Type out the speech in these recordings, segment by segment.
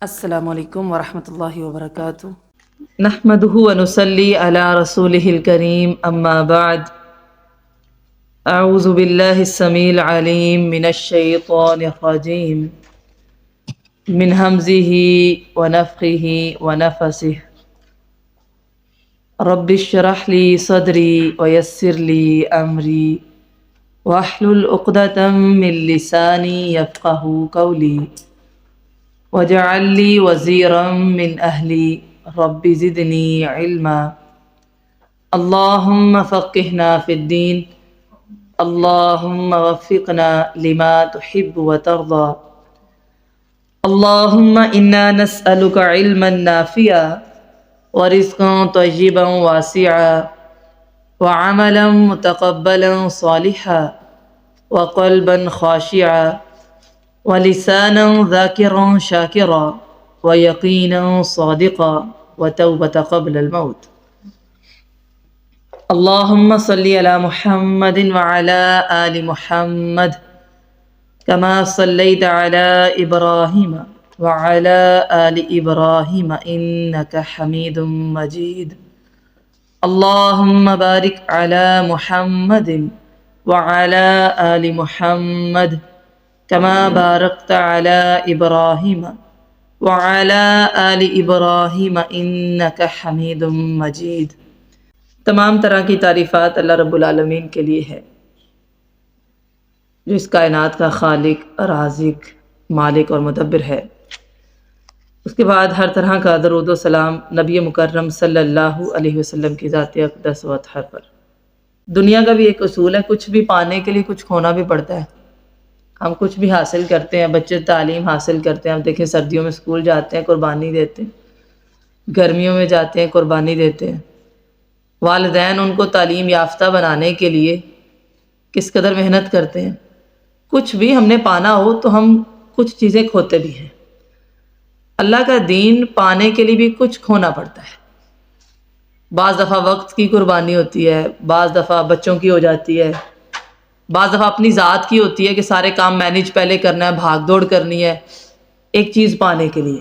السلام علیکم ورحمۃ اللہ وبرکاتہ۔ نحمده ونصلي على رسوله الكريم اما بعد اعوذ بالله السميع العليم من الشيطان الرجيم من همزه ونفخه ونفسه رب اشرح لي صدري ويسر لي امري واحلل عقدة من لساني يفقهوا قولي وجعل لي وزيرا من أهلي رب زدني علما اللهم فقهنا في الدين اللهم وفقنا لما تحب وترضى اللهم إنا نسألك علما نافعا ورزقا طيبا واسعا وعملا متقبلا صالحا وقلبا خاشعا ولسانا ذاكرا شاكرا ويقينا صادقا وتوبة قبل الموت اللهم صل على محمد وعلى آل محمد كما صليت على إبراهيم وعلى آل إبراهيم إنك حميد مجيد اللهم بارك على محمد وعلى آل محمد كما باركت على إبراهيم وعلى آل إبراهيم إنك حميد مجيد۔ تمام طرح کی تعریفات اللہ رب العالمین کے لیے ہے، جو اس کائنات کا خالق، رازق، مالک اور مدبر ہے۔ اس کے بعد ہر طرح کا درود و سلام نبی مکرم صلی اللہ علیہ وسلم کی ذات اقدس و اطہر پر۔ دنیا کا بھی ایک اصول ہے، کچھ بھی پانے کے لیے کچھ کھونا بھی پڑتا ہے۔ ہم کچھ بھی حاصل کرتے ہیں، بچے تعلیم حاصل کرتے ہیں، ہم دیکھیں سردیوں میں اسکول جاتے ہیں، قربانی دیتے ہیں، گرمیوں میں جاتے ہیں، قربانی دیتے ہیں۔ والدین ان کو تعلیم یافتہ بنانے کے لیے کس قدر محنت کرتے ہیں۔ کچھ بھی ہم نے پانا ہو تو ہم کچھ چیزیں کھوتے بھی ہیں۔ اللہ کا دین پانے کے لیے بھی کچھ کھونا پڑتا ہے۔ بعض دفعہ وقت کی قربانی ہوتی ہے، بعض دفعہ بچوں کی ہو جاتی ہے، بعض دفعہ اپنی ذات کی ہوتی ہے کہ سارے کام مینیج پہلے کرنا ہے، بھاگ دوڑ کرنی ہے ایک چیز پانے کے لیے۔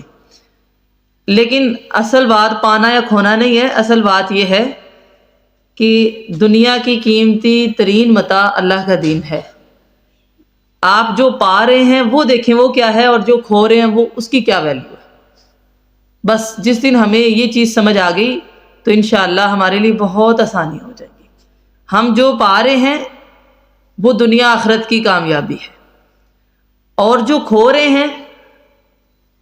لیکن اصل بات پانا یا کھونا نہیں ہے، اصل بات یہ ہے کہ دنیا کی قیمتی ترین متاع اللہ کا دین ہے۔ آپ جو پا رہے ہیں وہ دیکھیں وہ کیا ہے، اور جو کھو رہے ہیں وہ اس کی کیا ویلیو ہے۔ بس جس دن ہمیں یہ چیز سمجھ آ گئی تو انشاءاللہ ہمارے لیے بہت آسانی ہو جائے گی۔ ہم جو پا رہے ہیں وہ دنیا آخرت کی کامیابی ہے، اور جو کھو رہے ہیں،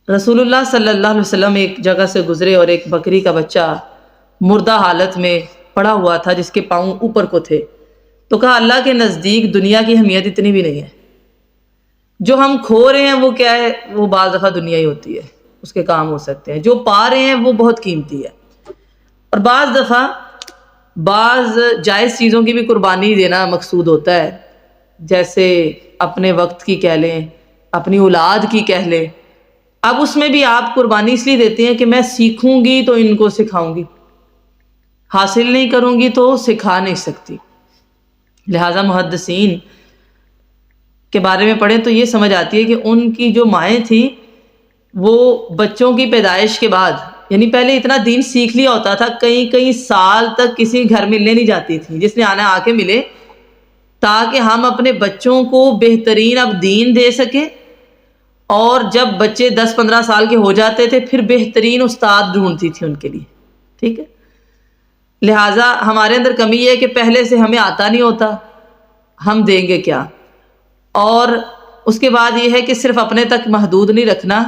رسول اللہ صلی اللہ علیہ وسلم ایک جگہ سے گزرے اور ایک بکری کا بچہ مردہ حالت میں پڑا ہوا تھا جس کے پاؤں اوپر کو تھے، تو کہا اللہ کے نزدیک دنیا کی اہمیت اتنی بھی نہیں ہے۔ جو ہم کھو رہے ہیں وہ کیا ہے، وہ بعض دفعہ دنیا ہی ہوتی ہے، اس کے کام ہو سکتے ہیں۔ جو پا رہے ہیں وہ بہت قیمتی ہے، اور بعض دفعہ بعض جائز چیزوں کی بھی قربانی دینا مقصود ہوتا ہے، جیسے اپنے وقت کی کہہ لیں، اپنی اولاد کی کہہ لیں۔ اب اس میں بھی آپ قربانی اس لیے دیتے ہیں کہ میں سیکھوں گی تو ان کو سکھاؤں گی، حاصل نہیں کروں گی تو سکھا نہیں سکتی۔ لہٰذا محدثین کے بارے میں پڑھیں تو یہ سمجھ آتی ہے کہ ان کی جو مائیں تھیں وہ بچوں کی پیدائش کے بعد، یعنی پہلے اتنا دین سیکھ لیا ہوتا تھا، کئی سال تک کسی گھر ملنے نہیں جاتی تھی، جس نے آنا آ کے ملے، تاکہ ہم اپنے بچوں کو بہترین اب دین دے سکیں، اور جب بچے 10-15 سال کے ہو جاتے تھے پھر بہترین استاد ڈھونڈتی تھی ان کے لیے، ٹھیک ہے۔ لہٰذا ہمارے اندر کمی یہ ہے کہ پہلے سے ہمیں آتا نہیں ہوتا، ہم دیں گے کیا؟ اور اس کے بعد یہ ہے کہ صرف اپنے تک محدود نہیں رکھنا،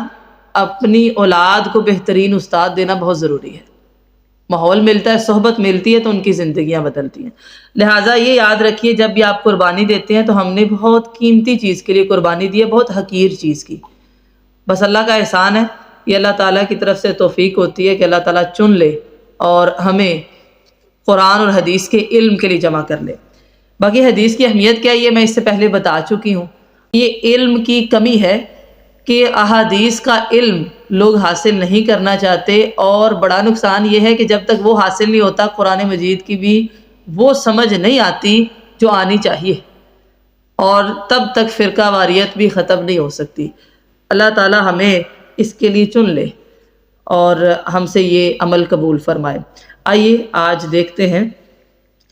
اپنی اولاد کو بہترین استاد دینا بہت ضروری ہے۔ ماحول ملتا ہے، صحبت ملتی ہے تو ان کی زندگیاں بدلتی ہیں۔ لہٰذا یہ یاد رکھیے جب بھی آپ قربانی دیتے ہیں تو ہم نے بہت قیمتی چیز کے لیے قربانی دی ہے، بہت حقیر چیز کی۔ بس اللہ کا احسان ہے، یہ اللہ تعالیٰ کی طرف سے توفیق ہوتی ہے کہ اللہ تعالیٰ چن لے اور ہمیں قرآن اور حدیث کے علم کے لیے جمع کر لے۔ باقی حدیث کی اہمیت کیا ہے یہ میں اس سے پہلے بتا چکی ہوں۔ یہ علم کی کمی ہے کہ احادیث کا علم لوگ حاصل نہیں کرنا چاہتے، اور بڑا نقصان یہ ہے کہ جب تک وہ حاصل نہیں ہوتا قرآن مجید کی بھی وہ سمجھ نہیں آتی جو آنی چاہیے، اور تب تک فرقہ واریت بھی ختم نہیں ہو سکتی۔ اللہ تعالی ہمیں اس کے لیے چن لے اور ہم سے یہ عمل قبول فرمائے۔ آئیے آج دیکھتے ہیں،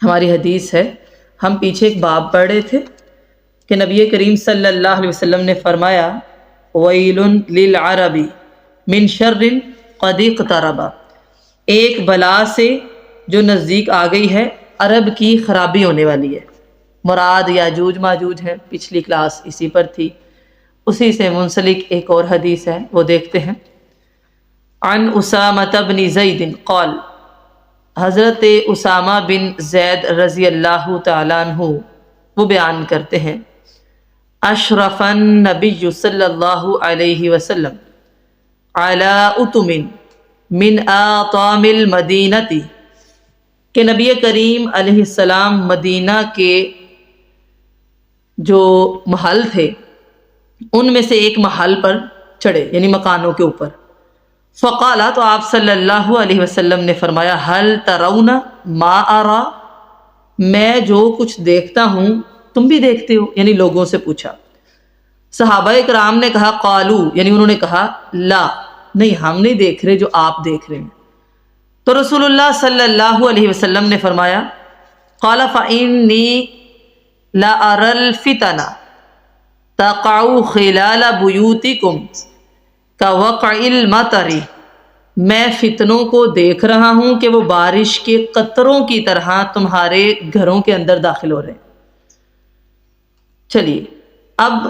ہماری حدیث ہے، ہم پیچھے ایک باب پڑھ رہے تھے کہ نبی کریم صلی اللہ علیہ وسلم نے فرمایا ویل للعرب من شر قد اقترب، ایک بلا سے جو نزدیک آ گئی ہے، عرب کی خرابی ہونے والی ہے۔ مراد یاجوج ماجوج ہے، پچھلی کلاس اسی پر تھی، اسی سے منسلک ایک اور حدیث ہے، وہ دیکھتے ہیں۔ عن اسامۃ بن زید قال، حضرت اسامہ بن زید رضی اللہ تعالیٰ عنہ وہ بیان کرتے ہیں، اشرف النبی صلی اللہ علیہ وسلم علی اتم من آطام المدینہ، کہ نبی کریم علیہ السلام مدینہ کے جو محل تھے ان میں سے ایک محل پر چڑھے، یعنی مکانوں کے اوپر۔ فقالا، تو آپ صلی اللہ علیہ وسلم نے فرمایا، هل ترون ما ارا، میں جو کچھ دیکھتا ہوں تم بھی دیکھتے ہو، یعنی لوگوں سے پوچھا۔ صحابہ کرام نے کہا قالو، یعنی انہوں نے کہا لا، نہیں ہم نہیں دیکھ رہے جو آپ دیکھ رہے ہیں۔ تو رسول اللہ صلی اللہ علیہ وسلم نے فرمایا قال فإنی لا ارى الفتن تقع خلال بیوتکم کوقع المطر، میں فتنوں کو دیکھ رہا ہوں کہ وہ بارش کے قطروں کی طرح تمہارے گھروں کے اندر داخل ہو رہے ہیں۔ چلیے اب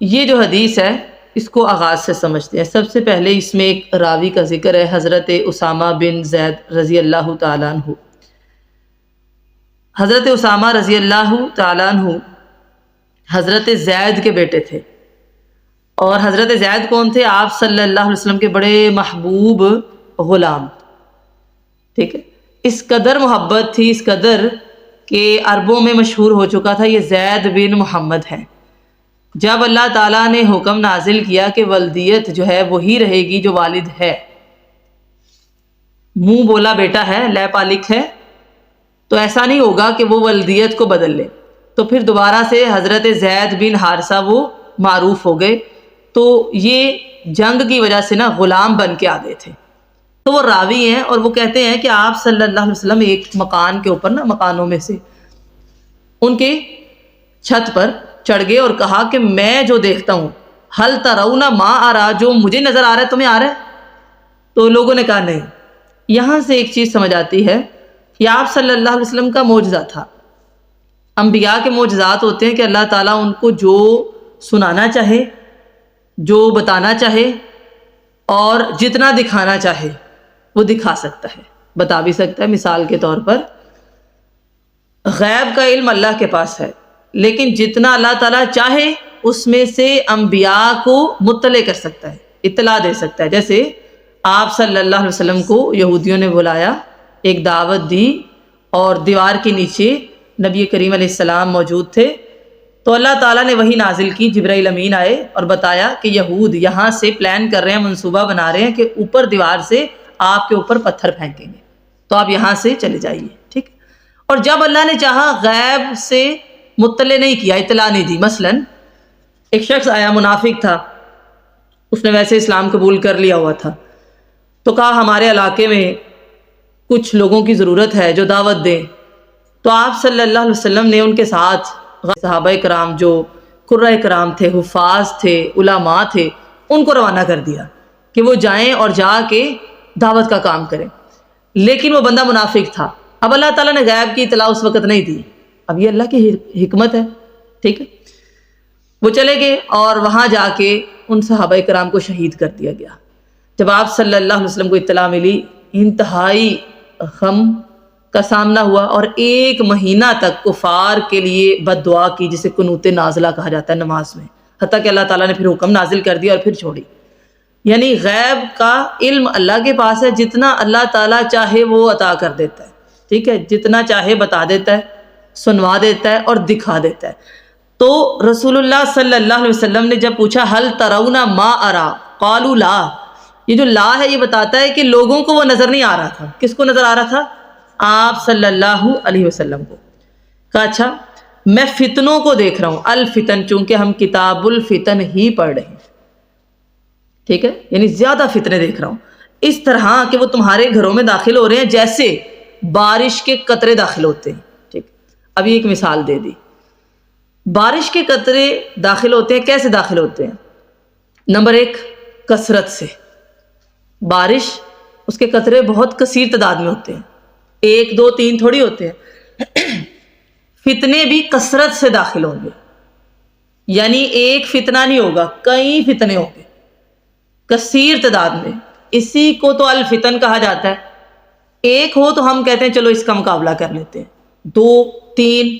یہ جو حدیث ہے اس کو آغاز سے سمجھتے ہیں۔ سب سے پہلے اس میں ایک راوی کا ذکر ہے، حضرت اسامہ بن زید رضی اللہ تعالیٰ عنہ۔ حضرت اسامہ رضی اللہ تعالیٰ عنہ حضرت زید کے بیٹے تھے، اور حضرت زید کون تھے؟ آپ صلی اللہ علیہ وسلم کے بڑے محبوب غلام، ٹھیک ہے۔ اس قدر محبت تھی، اس قدر کہ عربوں میں مشہور ہو چکا تھا یہ زید بن محمد ہے۔ جب اللہ تعالیٰ نے حکم نازل کیا کہ ولدیت جو ہے وہی رہے گی جو والد ہے، منہ بولا بیٹا ہے، لے پالک ہے، تو ایسا نہیں ہوگا کہ وہ ولدیت کو بدل لے، تو پھر دوبارہ سے حضرت زید بن حارثہ وہ معروف ہو گئے، تو یہ جنگ کی وجہ سے نا غلام بن کے آ گئے تھے۔ تو وہ راوی ہیں اور وہ کہتے ہیں کہ آپ صلی اللہ علیہ وسلم ایک مکان کے اوپر نا، مکانوں میں سے ان کے چھت پر چڑھ گئے اور کہا کہ میں جو دیکھتا ہوں، ہل ترون ما ارا، جو مجھے نظر آ رہا ہے تمہیں آ رہا ہے؟ تو لوگوں نے کہا نہیں۔ یہاں سے ایک چیز سمجھ آتی ہے، یہ آپ صلی اللہ علیہ وسلم کا معجزہ تھا۔ انبیاء کے معجزات ہوتے ہیں کہ اللہ تعالیٰ ان کو جو سنانا چاہے، جو بتانا چاہے اور جتنا دکھانا چاہے وہ دکھا سکتا ہے، بتا بھی سکتا ہے۔ مثال کے طور پر غیب کا علم اللہ کے پاس ہے، لیکن جتنا اللہ تعالیٰ چاہے اس میں سے انبیاء کو مطلع کر سکتا ہے، اطلاع دے سکتا ہے۔ جیسے آپ صلی اللہ علیہ وسلم کو یہودیوں نے بلایا، ایک دعوت دی، اور دیوار کے نیچے نبی کریم علیہ السلام موجود تھے، تو اللہ تعالیٰ نے وحی نازل کی، جبرائیل امین آئے اور بتایا کہ یہود یہاں سے پلان کر رہے ہیں، منصوبہ بنا رہے ہیں کہ اوپر دیوار سے آپ کے اوپر پتھر پھینکیں گے، تو آپ یہاں سے چلے جائیے، ٹھیک۔ اور جب اللہ نے چاہا غیب سے مطلع نہیں کیا، اطلاع نہیں دی۔ مثلا ایک شخص آیا، منافق تھا، اس نے ویسے اسلام قبول کر لیا ہوا تھا، تو کہا ہمارے علاقے میں کچھ لوگوں کی ضرورت ہے جو دعوت دیں، تو آپ صلی اللہ علیہ وسلم نے ان کے ساتھ صحابہ کرام جو قرہ کرام تھے، حفاظ تھے، علماء تھے، ان کو روانہ کر دیا کہ وہ جائیں اور جا کے دعوت کا کام کریں۔ لیکن وہ بندہ منافق تھا۔ اب اللہ تعالیٰ نے غیب کی اطلاع اس وقت نہیں دی، اب یہ اللہ کی حکمت ہے، ٹھیک ہے۔ وہ چلے گئے اور وہاں جا کے ان صحابہ کرام کو شہید کر دیا گیا۔ جب آپ صلی اللہ علیہ وسلم کو اطلاع ملی، انتہائی غم کا سامنا ہوا، اور 1 مہینہ تک کفار کے لیے بد دعا کی، جسے قنوت نازلہ کہا جاتا ہے نماز میں، حتیٰ کہ اللہ تعالیٰ نے پھر حکم نازل کر دیا اور پھر چھوڑی۔ یعنی غیب کا علم اللہ کے پاس ہے، جتنا اللہ تعالیٰ چاہے وہ عطا کر دیتا ہے، ٹھیک ہے، جتنا چاہے بتا دیتا ہے، سنوا دیتا ہے اور دکھا دیتا ہے۔ تو رسول اللہ صلی اللہ علیہ وسلم نے جب پوچھا ہل ترون ما ارا قالوا لا، یہ جو لا ہے یہ بتاتا ہے کہ لوگوں کو وہ نظر نہیں آ رہا تھا۔ کس کو نظر آ رہا تھا؟ آپ صلی اللہ علیہ وسلم کو۔ کہا اچھا میں فتنوں کو دیکھ رہا ہوں، الفتن، چونکہ ہم کتاب الفتن ہی پڑھ رہے ہیں، ٹھیک ہے، یعنی زیادہ فتنے دیکھ رہا ہوں اس طرح کہ وہ تمہارے گھروں میں داخل ہو رہے ہیں جیسے بارش کے قطرے داخل ہوتے ہیں. ٹھیک، ابھی ایک مثال دے دی. بارش کے قطرے داخل ہوتے ہیں، کیسے داخل ہوتے ہیں؟ نمبر 1، کثرت سے. بارش، اس کے قطرے بہت کثیر تعداد میں ہوتے ہیں، 1 2 3 تھوڑی ہوتے ہیں. فتنے بھی کثرت سے داخل ہوں گے، یعنی ایک فتنہ نہیں ہوگا، کئی فتنے ہوں گے کثیر تعداد میں. اسی کو تو الفتن کہا جاتا ہے. ایک ہو تو ہم کہتے ہیں چلو اس کا مقابلہ کر لیتے ہیں، 2 3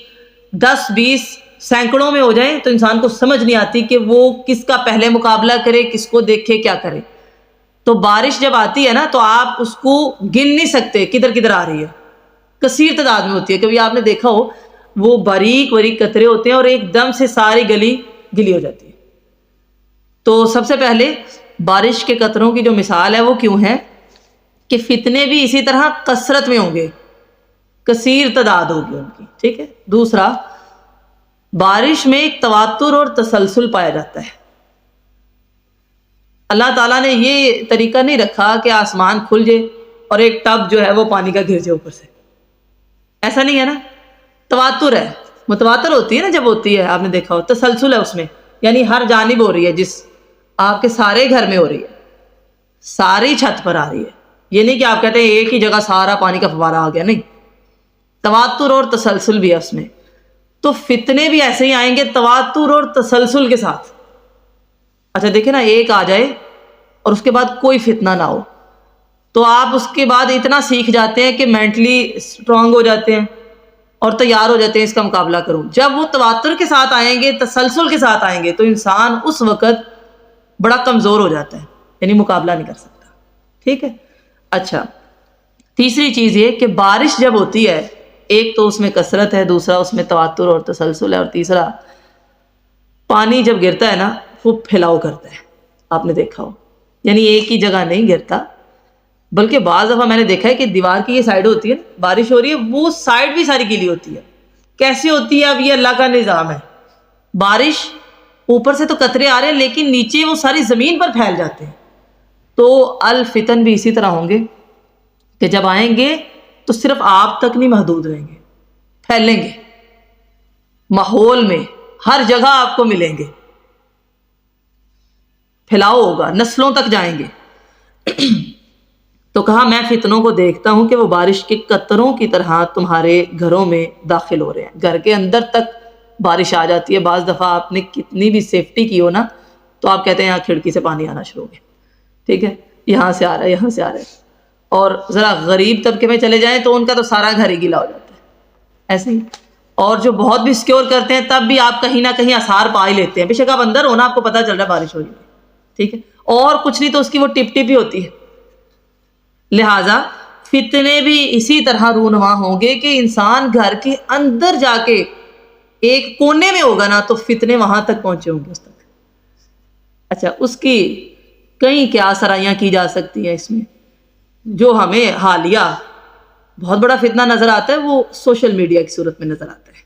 10 20 سینکڑوں میں ہو جائیں تو انسان کو سمجھ نہیں آتی کہ وہ کس کا پہلے مقابلہ کرے، کس کو دیکھے، کیا کرے. تو بارش جب آتی ہے نا تو آپ اس کو گن نہیں سکتے کدھر کدھر آ رہی ہے، کثیر تعداد میں ہوتی ہے. کبھی آپ نے دیکھا ہو وہ باریک باریک قطرے ہوتے ہیں اور ایک دم سے ساری گلی گلی ہو جاتی ہے. تو سب سے پہلے بارش کے قطروں کی جو مثال ہے وہ کیوں ہے کہ فتنے بھی اسی طرح کثرت میں ہوں گے، کثیر تعداد ہوگی ان کی. ٹھیک ہے. دوسرا، بارش میں ایک تواتر اور تسلسل پایا جاتا ہے. اللہ تعالیٰ نے یہ طریقہ نہیں رکھا کہ آسمان کھل جائے اور ایک ٹب جو ہے وہ پانی کا گر جائے اوپر سے، ایسا نہیں ہے نا. تواتر ہے، متواتر ہوتی ہے نا جب ہوتی ہے، آپ نے دیکھا ہو تسلسل ہے اس میں، یعنی ہر جانب ہو رہی ہے، جس آپ کے سارے گھر میں ہو رہی ہے، ساری چھت پر آ رہی ہے. یہ نہیں کہ آپ کہتے ہیں ایک ہی جگہ سارا پانی کا فوارہ آ گیا، نہیں، تواتر اور تسلسل بھی ہے اس میں. تو فتنے بھی ایسے ہی آئیں گے تواتر اور تسلسل کے ساتھ. اچھا دیکھیں نا، ایک آ جائے اور اس کے بعد کوئی فتنہ نہ ہو تو آپ اس کے بعد اتنا سیکھ جاتے ہیں کہ مینٹلی اسٹرانگ ہو جاتے ہیں اور تیار ہو جاتے ہیں اس کا مقابلہ کروں. جب وہ تواتر کے ساتھ آئیں گے، تسلسل کے ساتھ آئیں گے تو انسان اس وقت بڑا کمزور ہو جاتا ہے، یعنی مقابلہ نہیں کر سکتا. ٹھیک ہے. اچھا، تیسری چیز یہ کہ بارش جب ہوتی ہے، ایک تو اس میں کثرت ہے، دوسرا اس میں تواتر اور تسلسل ہے، اور تیسرا پانی جب گرتا ہے نا وہ پھیلاؤ کرتا ہے. آپ نے دیکھا ہو، یعنی ایک ہی جگہ نہیں گرتا، بلکہ بعض دفعہ میں نے دیکھا ہے کہ دیوار کی یہ سائڈ ہوتی ہے، بارش ہو رہی ہے، وہ سائڈ بھی ساری گیلی ہوتی ہے. کیسی ہوتی ہے؟ اب یہ اللہ کا نظام ہے. بارش اوپر سے تو قطرے آ رہے ہیں لیکن نیچے وہ ساری زمین پر پھیل جاتے ہیں. تو الفتن بھی اسی طرح ہوں گے کہ جب آئیں گے تو صرف آپ تک نہیں محدود رہیں گے، پھیلیں گے ماحول میں، ہر جگہ آپ کو ملیں گے، پھیلاؤ ہوگا، نسلوں تک جائیں گے. تو کہا میں فتنوں کو دیکھتا ہوں کہ وہ بارش کے قطروں کی طرح تمہارے گھروں میں داخل ہو رہے ہیں، گھر کے اندر تک بارش آ جاتی ہے. بعض دفعہ آپ نے کتنی بھی سیفٹی کی ہو نا تو آپ کہتے ہیں یہاں کھڑکی سے پانی آنا شروع ہو گیا. ٹھیک ہے، یہاں سے آ رہا ہے، یہاں سے آ رہا ہے. اور ذرا غریب طبقے میں چلے جائیں تو ان کا تو سارا گھر ہی گیلا ہو جاتا ہے، ایسے ہی. اور جو بہت بھی سکیور کرتے ہیں تب بھی آپ کہیں نہ کہیں آثار پا ہی لیتے ہیں، بے شک آپ اندر ہونا آپ کو پتہ چل رہا ہے بارش ہو رہی ہے. ٹھیک ہے، اور کچھ نہیں تو اس کی وہ ٹپ ٹپ ہی ہوتی ہے. لہٰذا فتنے بھی اسی طرح رونما ہوں گے کہ انسان گھر کے اندر جا کے ایک کونے میں ہوگا نا تو فتنے وہاں تک پہنچے ہوں گے اس تک. اچھا، اس کی کئی کیا سرائیاں کی جا سکتی ہیں اس میں. جو ہمیں حالیہ بہت بڑا فتنہ نظر آتا ہے وہ سوشل میڈیا کی صورت میں نظر آتا ہے.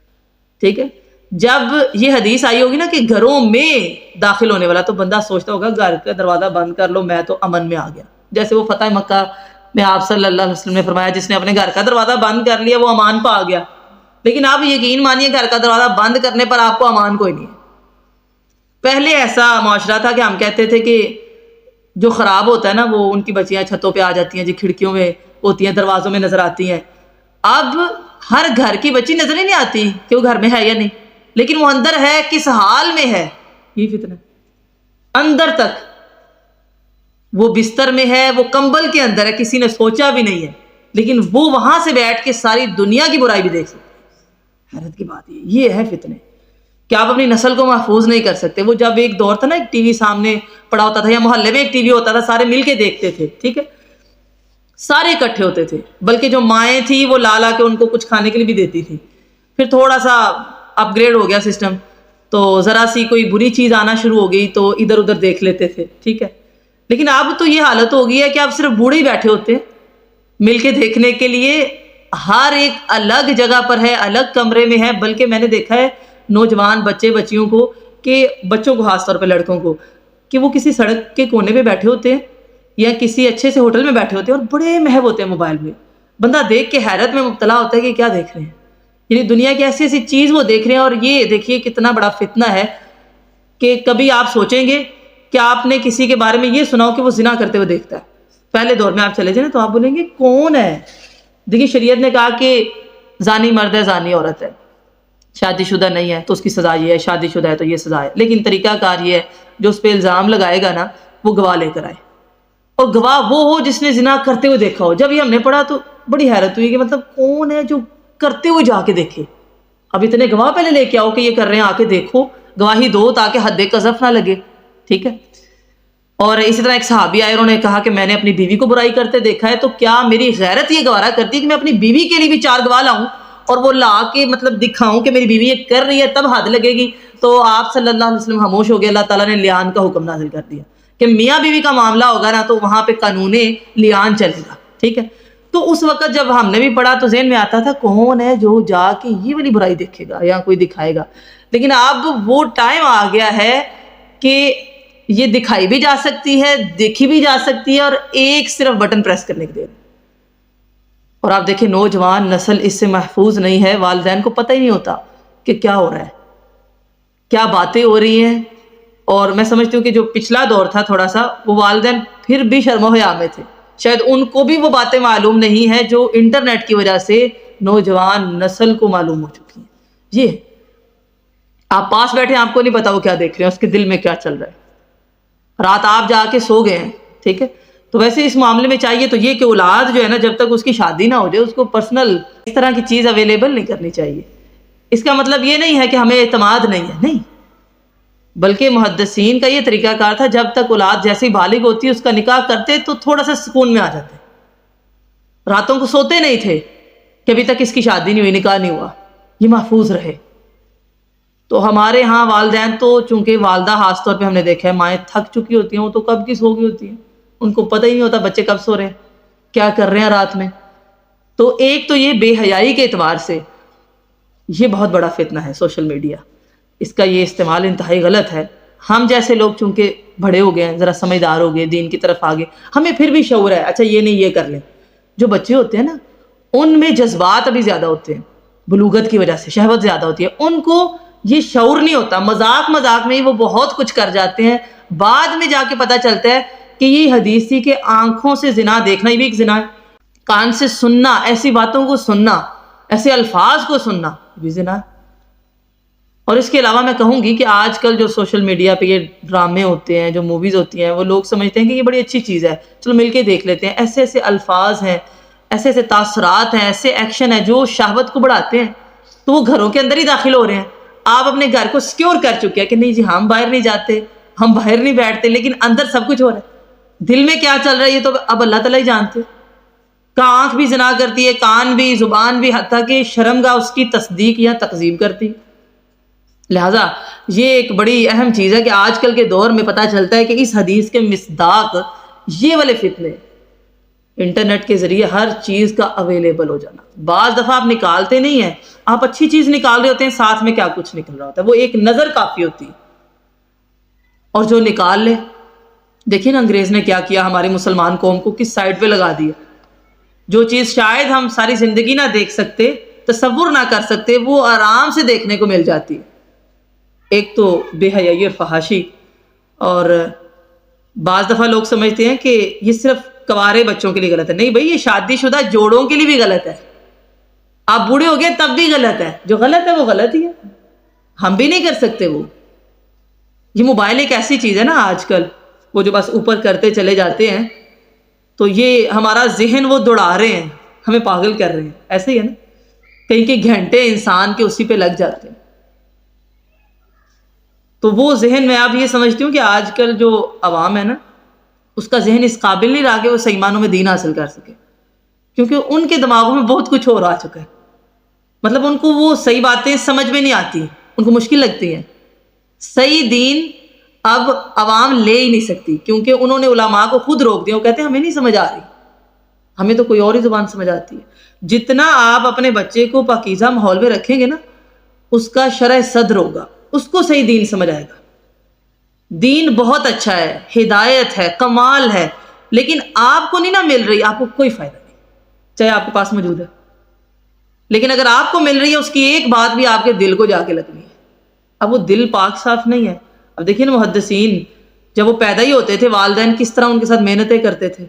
ٹھیک ہے، جب یہ حدیث آئی ہوگی نا کہ گھروں میں داخل ہونے والا تو بندہ سوچتا ہوگا گھر کا دروازہ بند کر لو، میں تو امن میں آ گیا. جیسے وہ فتح مکہ میں آپ صلی اللہ علیہ وسلم نے فرمایا جس نے اپنے گھر کا دروازہ بند کر لیا وہ امان پا گیا. لیکن آپ یقین مانیے گھر کا دروازہ بند کرنے پر آپ کو امان کوئی نہیں ہے. پہلے ایسا معاشرہ تھا کہ ہم کہتے تھے کہ جو خراب ہوتا ہے نا وہ ان کی بچیاں چھتوں پہ آ جاتی ہیں، جو کھڑکیوں میں ہوتی ہیں، دروازوں میں نظر آتی ہیں. اب ہر گھر کی بچی نظر ہی نہیں آتی کہ وہ گھر میں ہے یا نہیں، لیکن وہ اندر ہے، کس حال میں ہے. یہ فتنہ اندر تک، وہ بستر میں ہے، وہ کمبل کے اندر ہے، کسی نے سوچا بھی نہیں ہے، لیکن وہ وہاں سے بیٹھ کے ساری دنیا کی برائی بھی دیکھ سکتے ہیں. حیرت کی بات یہ ہے فتنے کہ آپ اپنی نسل کو محفوظ نہیں کر سکتے. وہ جب ایک دور تھا نا، ایک ٹی وی سامنے پڑا ہوتا تھا یا محلے میں ایک ٹی وی ہوتا تھا، سارے مل کے دیکھتے تھے. ٹھیک ہے، سارے اکٹھے ہوتے تھے، بلکہ جو مائیں تھی وہ لا کے ان کو کچھ کھانے کے لیے بھی دیتی تھی. پھر تھوڑا سا اپ گریڈ ہو گیا سسٹم، تو ذرا سی کوئی بری چیز آنا شروع ہو گئی تو ادھر ادھر دیکھ لیتے تھے. ٹھیک ہے، لیکن اب تو یہ حالت ہو گئی ہے کہ اب صرف بوڑھے ہی بیٹھے ہوتے ہیں مل کے دیکھنے کے لیے. ہر ایک الگ جگہ پر ہے، الگ کمرے میں ہے. بلکہ میں نے دیکھا ہے نوجوان بچے بچیوں کو، کہ بچوں کو خاص طور پہ لڑکوں کو، کہ وہ کسی سڑک کے کونے پہ بیٹھے ہوتے ہیں یا کسی اچھے سے ہوٹل میں بیٹھے ہوتے ہیں اور بڑے محب ہوتے ہیں موبائل میں. بندہ دیکھ کے حیرت میں مبتلا ہوتا ہے کہ کیا دیکھ رہے ہیں. یعنی دنیا کی ایسی ایسی چیز وہ دیکھ رہے ہیں. اور یہ دیکھیے کتنا بڑا فتنہ ہے کہ کبھی آپ سوچیں گے کہ آپ نے کسی کے بارے میں یہ سنا ہو کہ وہ زنا کرتے ہوئے دیکھتا ہے. پہلے دور میں آپ چلے جائیں تو آپ بولیں گے کون ہے. دیکھیے شریعت نے کہا کہ زانی مرد ہے زانی عورت ہے, شادی شدہ نہیں ہے تو اس کی سزا یہ ہے, شادی شدہ ہے تو یہ سزا ہے. لیکن طریقہ کار یہ ہے جو اس پہ الزام لگائے گا نا وہ گواہ لے کر آئے, اور گواہ وہ ہو جس نے زنا کرتے ہوئے دیکھا ہو. جب یہ ہم نے پڑھا تو بڑی حیرت ہوئی کہ مطلب کون ہے جو کرتے ہوئے جا کے دیکھے. اب اتنے گواہ پہلے لے کے آؤ کہ یہ کر رہے ہیں, آ کے دیکھو, گواہی دو تاکہ حد قذف نہ لگے. ٹھیک ہے. اور اسی طرح ایک صحابی آئے, انہوں نے کہا کہ میں نے اپنی بیوی کو برائی کرتے دیکھا ہے, تو کیا میری غیرت یہ گوارا کرتی ہے کہ میں اپنی بیوی کے لیے بھی 4 گواہ لاؤں اور وہ لا کے مطلب دکھاؤں کہ میری بیوی یہ کر رہی ہے تب حد لگے گی. تو آپ صلی اللہ علیہ وسلم خاموش ہو گئے. اللہ تعالیٰ نے لیان کا حکم نازل کر دیا کہ میاں بیوی کا معاملہ ہوگا نا تو وہاں پہ قانون لیان چلے گا. ٹھیک ہے. تو اس وقت جب ہم نے بھی پڑھا تو ذہن میں آتا تھا کون ہے جو جا کے یہ والی برائی دیکھے گا یا کوئی دکھائے گا. لیکن اب وہ ٹائم آ گیا ہے کہ یہ دکھائی بھی جا سکتی ہے, دیکھی بھی جا سکتی ہے, اور ایک صرف بٹن پریس کرنے کی دیر. اور آپ دیکھیں نوجوان نسل اس سے محفوظ نہیں ہے. والدین کو پتہ ہی نہیں ہوتا کہ کیا ہو رہا ہے, کیا باتیں ہو رہی ہیں. اور میں سمجھتی ہوں کہ جو پچھلا دور تھا تھوڑا سا, وہ والدین پھر بھی شرم و حیا میں تھے. شاید ان کو بھی وہ باتیں معلوم نہیں ہیں جو انٹرنیٹ کی وجہ سے نوجوان نسل کو معلوم ہو چکی ہیں. یہ آپ پاس بیٹھے آپ کو نہیں پتا وہ کیا دیکھ رہے ہیں, اس کے دل میں کیا چل رہا ہے. رات آپ جا کے سو گئے ہیں. ٹھیک ہے. تو ویسے اس معاملے میں چاہیے تو یہ کہ اولاد جو ہے نا جب تک اس کی شادی نہ ہو جائے اس کو پرسنل اس طرح کی چیز اویلیبل نہیں کرنی چاہیے. اس کا مطلب یہ نہیں ہے کہ ہمیں اعتماد نہیں ہے, نہیں, بلکہ محدثین کا یہ طریقہ کار تھا جب تک اولاد جیسی بالغ ہوتی اس کا نکاح کرتے تو تھوڑا سا سکون میں آ جاتے. راتوں کو سوتے نہیں تھے کہ ابھی تک اس کی شادی نہیں ہوئی, نکاح نہیں ہوا, یہ محفوظ رہے. تو ہمارے ہاں والدین تو چونکہ والدہ خاص طور پہ ہم نے دیکھا ہے مائیں تھک چکی ہوتی ہیں, وہ تو کب کی سو گئی ہوتی ہیں, ان کو پتہ ہی نہیں ہوتا بچے کب سو رہے ہیں, کیا کر رہے ہیں رات میں. تو ایک تو یہ بے حیائی کے اعتبار سے یہ بہت بڑا فتنہ ہے سوشل میڈیا. اس کا یہ استعمال انتہائی غلط ہے. ہم جیسے لوگ چونکہ بڑے ہو گئے ہیں, ذرا سمجھدار ہو گئے, دین کی طرف آگے, ہمیں پھر بھی شعور ہے اچھا یہ نہیں یہ کر لیں. جو بچے ہوتے ہیں نا ان میں جذبات ابھی زیادہ ہوتے ہیں, بلوغت کی وجہ سے شہوت زیادہ ہوتی ہے, ان کو یہ شعور نہیں ہوتا. مذاق مذاق میں ہی وہ بہت کچھ کر جاتے ہیں. بعد میں جا کے پتہ چلتا ہے کہ یہ حدیث تھی کہ آنکھوں سے زنا دیکھنا ہی بھی ایک زنا ہے, کان سے سننا, ایسی باتوں کو سننا, ایسے الفاظ کو سننا بھی زنا ہے. اور اس کے علاوہ میں کہوں گی کہ آج کل جو سوشل میڈیا پہ یہ ڈرامے ہوتے ہیں, جو موویز ہوتی ہیں, وہ لوگ سمجھتے ہیں کہ یہ بڑی اچھی چیز ہے, چلو مل کے دیکھ لیتے ہیں. ایسے ایسے الفاظ ہیں, ایسے ایسے تاثرات ہیں, ایسے ایکشن ہیں جو شہوت کو بڑھاتے ہیں, تو وہ گھروں کے اندر ہی داخل ہو رہے ہیں. آپ اپنے گھر کو سیکیور کر چکے ہیں کہ نہیں جی ہم باہر نہیں جاتے, ہم باہر نہیں بیٹھتے, لیکن اندر سب کچھ ہو رہا ہے. دل میں کیا چل رہا ہے یہ تو اب اللہ تعالیٰ ہی جانتے. کہ آنکھ بھی زنا کرتی ہے, کان بھی, زبان بھی, حتیٰ کہ شرمگاہ اس کی تصدیق یا تکذیب کرتی. لہٰذا یہ ایک بڑی اہم چیز ہے کہ آج کل کے دور میں پتہ چلتا ہے کہ اس حدیث کے مصداق یہ والے فتنے, انٹرنیٹ کے ذریعے ہر چیز کا اویلیبل ہو جانا. بعض دفعہ آپ نکالتے نہیں ہیں, آپ اچھی چیز نکال رہے ہوتے ہیں, ساتھ میں کیا کچھ نکل رہا ہوتا ہے, وہ ایک نظر کافی ہوتی ہے. اور جو نکال لے, دیکھیں نا انگریز نے کیا کیا, ہماری مسلمان قوم کو کس سائڈ پہ لگا دیا. جو چیز شاید ہم ساری زندگی نہ دیکھ سکتے, تصور نہ کر سکتے, وہ آرام سے دیکھنے کو مل جاتی ہے. ایک تو بے حیائی اور فحاشی. اور بعض دفعہ لوگ سمجھتے ہیں کہ یہ صرف کوارے بچوں کے لیے غلط ہے. نہیں بھائی, یہ شادی شدہ جوڑوں کے لیے بھی غلط ہے. آپ بوڑھے ہو گئے تب بھی غلط ہے. جو غلط ہے وہ غلط ہی ہے, ہم بھی نہیں کر سکتے. وہ یہ موبائل ایک ایسی چیز ہے نا آج کل, وہ جو بس اوپر کرتے چلے جاتے ہیں, تو یہ ہمارا ذہن وہ دوڑا رہے ہیں, ہمیں پاگل کر رہے ہیں. ایسے ہی ہے نا, کئی کئی گھنٹے انسان کے اسی پہ لگ جاتے ہیں. تو وہ ذہن میں آپ یہ سمجھتی ہوں کہ آج کل جو عوام ہے نا, اس کا ذہن اس قابل نہیں رہا کہ وہ صحیح معنوں میں دین حاصل کر سکے, کیونکہ ان کے دماغوں میں بہت کچھ اور آ چکا ہے. مطلب ان کو وہ صحیح باتیں سمجھ میں نہیں آتی, ان کو مشکل لگتی ہیں. صحیح دین اب عوام لے ہی نہیں سکتی, کیونکہ انہوں نے علماء کو خود روک دیا. وہ کہتے ہیں ہمیں نہیں سمجھ آ رہی, ہمیں تو کوئی اور ہی زبان سمجھ آتی ہے. جتنا آپ اپنے بچے کو پاکیزہ ماحول میں رکھیں گے نا, اس کا شرح صدر ہوگا, اس کو صحیح دین سمجھ آئے گا. دین بہت اچھا ہے، ہدایت ہے، کمال ہے، لیکن آپ کو نہیں نا مل رہی، آپ کو کوئی فائدہ نہیں، چاہے آپ کے پاس موجود ہے، لیکن اگر آپ کو مل رہی ہے اس کی ایک بات بھی آپ کے دل کو جا کے لگنی ہے۔ اب وہ دل پاک صاف نہیں ہے۔ اب دیکھیں نا محدثین جب وہ پیدا ہی ہوتے تھے، والدین کس طرح ان کے ساتھ محنتیں کرتے تھے،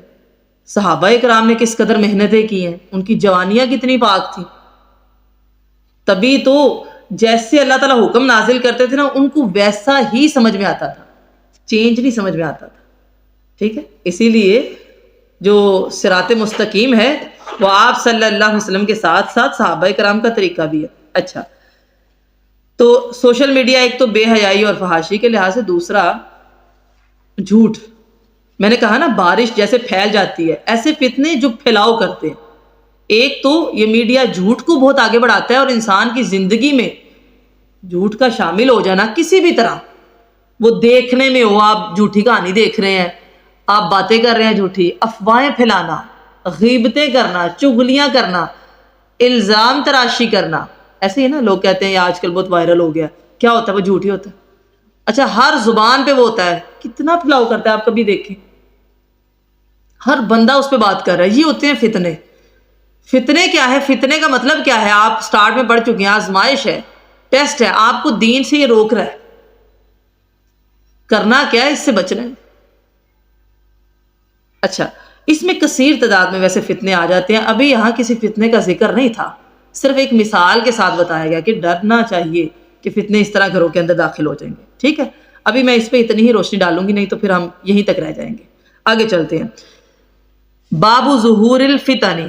صحابہ کرام نے کس قدر محنتیں کی ہیں، ان کی جوانیاں کتنی پاک تھیں، تبھی تو جیسے اللہ تعالیٰ حکم نازل کرتے تھے نا ان کو ویسا ہی سمجھ میں آتا تھا، چینج نہیں سمجھ میں آتا تھا، ٹھیک ہے۔ اسی لیے جو صراط مستقیم ہے وہ آپ صلی اللہ علیہ وسلم کے ساتھ ساتھ صحابہ کرام کا طریقہ بھی ہے۔ اچھا، تو سوشل میڈیا ایک تو بے حیائی اور فحاشی کے لحاظ سے، دوسرا جھوٹ۔ میں نے کہا نا بارش جیسے پھیل جاتی ہے، ایسے فتنے جو پھیلاؤ کرتے ہیں۔ ایک تو یہ میڈیا جھوٹ کو بہت آگے بڑھاتا ہے، اور انسان کی زندگی میں جھوٹ کا شامل ہو جانا کسی بھی طرح، وہ دیکھنے میں ہو، آپ جھوٹی کہانی دیکھ رہے ہیں، آپ باتیں کر رہے ہیں جھوٹی، افواہیں پھیلانا، غیبتیں کرنا، چغلیاں کرنا، الزام تراشی کرنا، ایسے ہی نا لوگ کہتے ہیں یہ آج کل بہت وائرل ہو گیا، کیا ہوتا ہے وہ جھوٹ ہی ہوتا ہے۔ اچھا، ہر زبان پہ وہ ہوتا ہے، کتنا پھیلاؤ کرتا ہے، آپ کبھی دیکھیں ہر بندہ اس پہ بات کر رہا ہے۔ یہ ہوتے ہیں فتنے۔ فتنے کیا ہے؟ فتنے کا مطلب کیا ہے؟ آپ سٹارٹ میں پڑھ چکے ہیں، آزمائش ہے، ٹیسٹ ہے، آپ کو دین سے یہ روک رہا ہے، کرنا کیا ہے؟ اس سے بچنا ہے۔ اچھا، اس میں کثیر تعداد میں ویسے فتنے آ جاتے ہیں، ابھی یہاں کسی فتنے کا ذکر نہیں تھا، صرف ایک مثال کے ساتھ بتایا گیا کہ ڈرنا چاہیے کہ فتنے اس طرح گھروں کے اندر داخل ہو جائیں گے، ٹھیک ہے۔ ابھی میں اس پہ اتنی ہی روشنی ڈالوں گی، نہیں تو پھر ہم یہیں تک رہ جائیں گے۔ آگے چلتے ہیں۔ باب ظہور الفتن،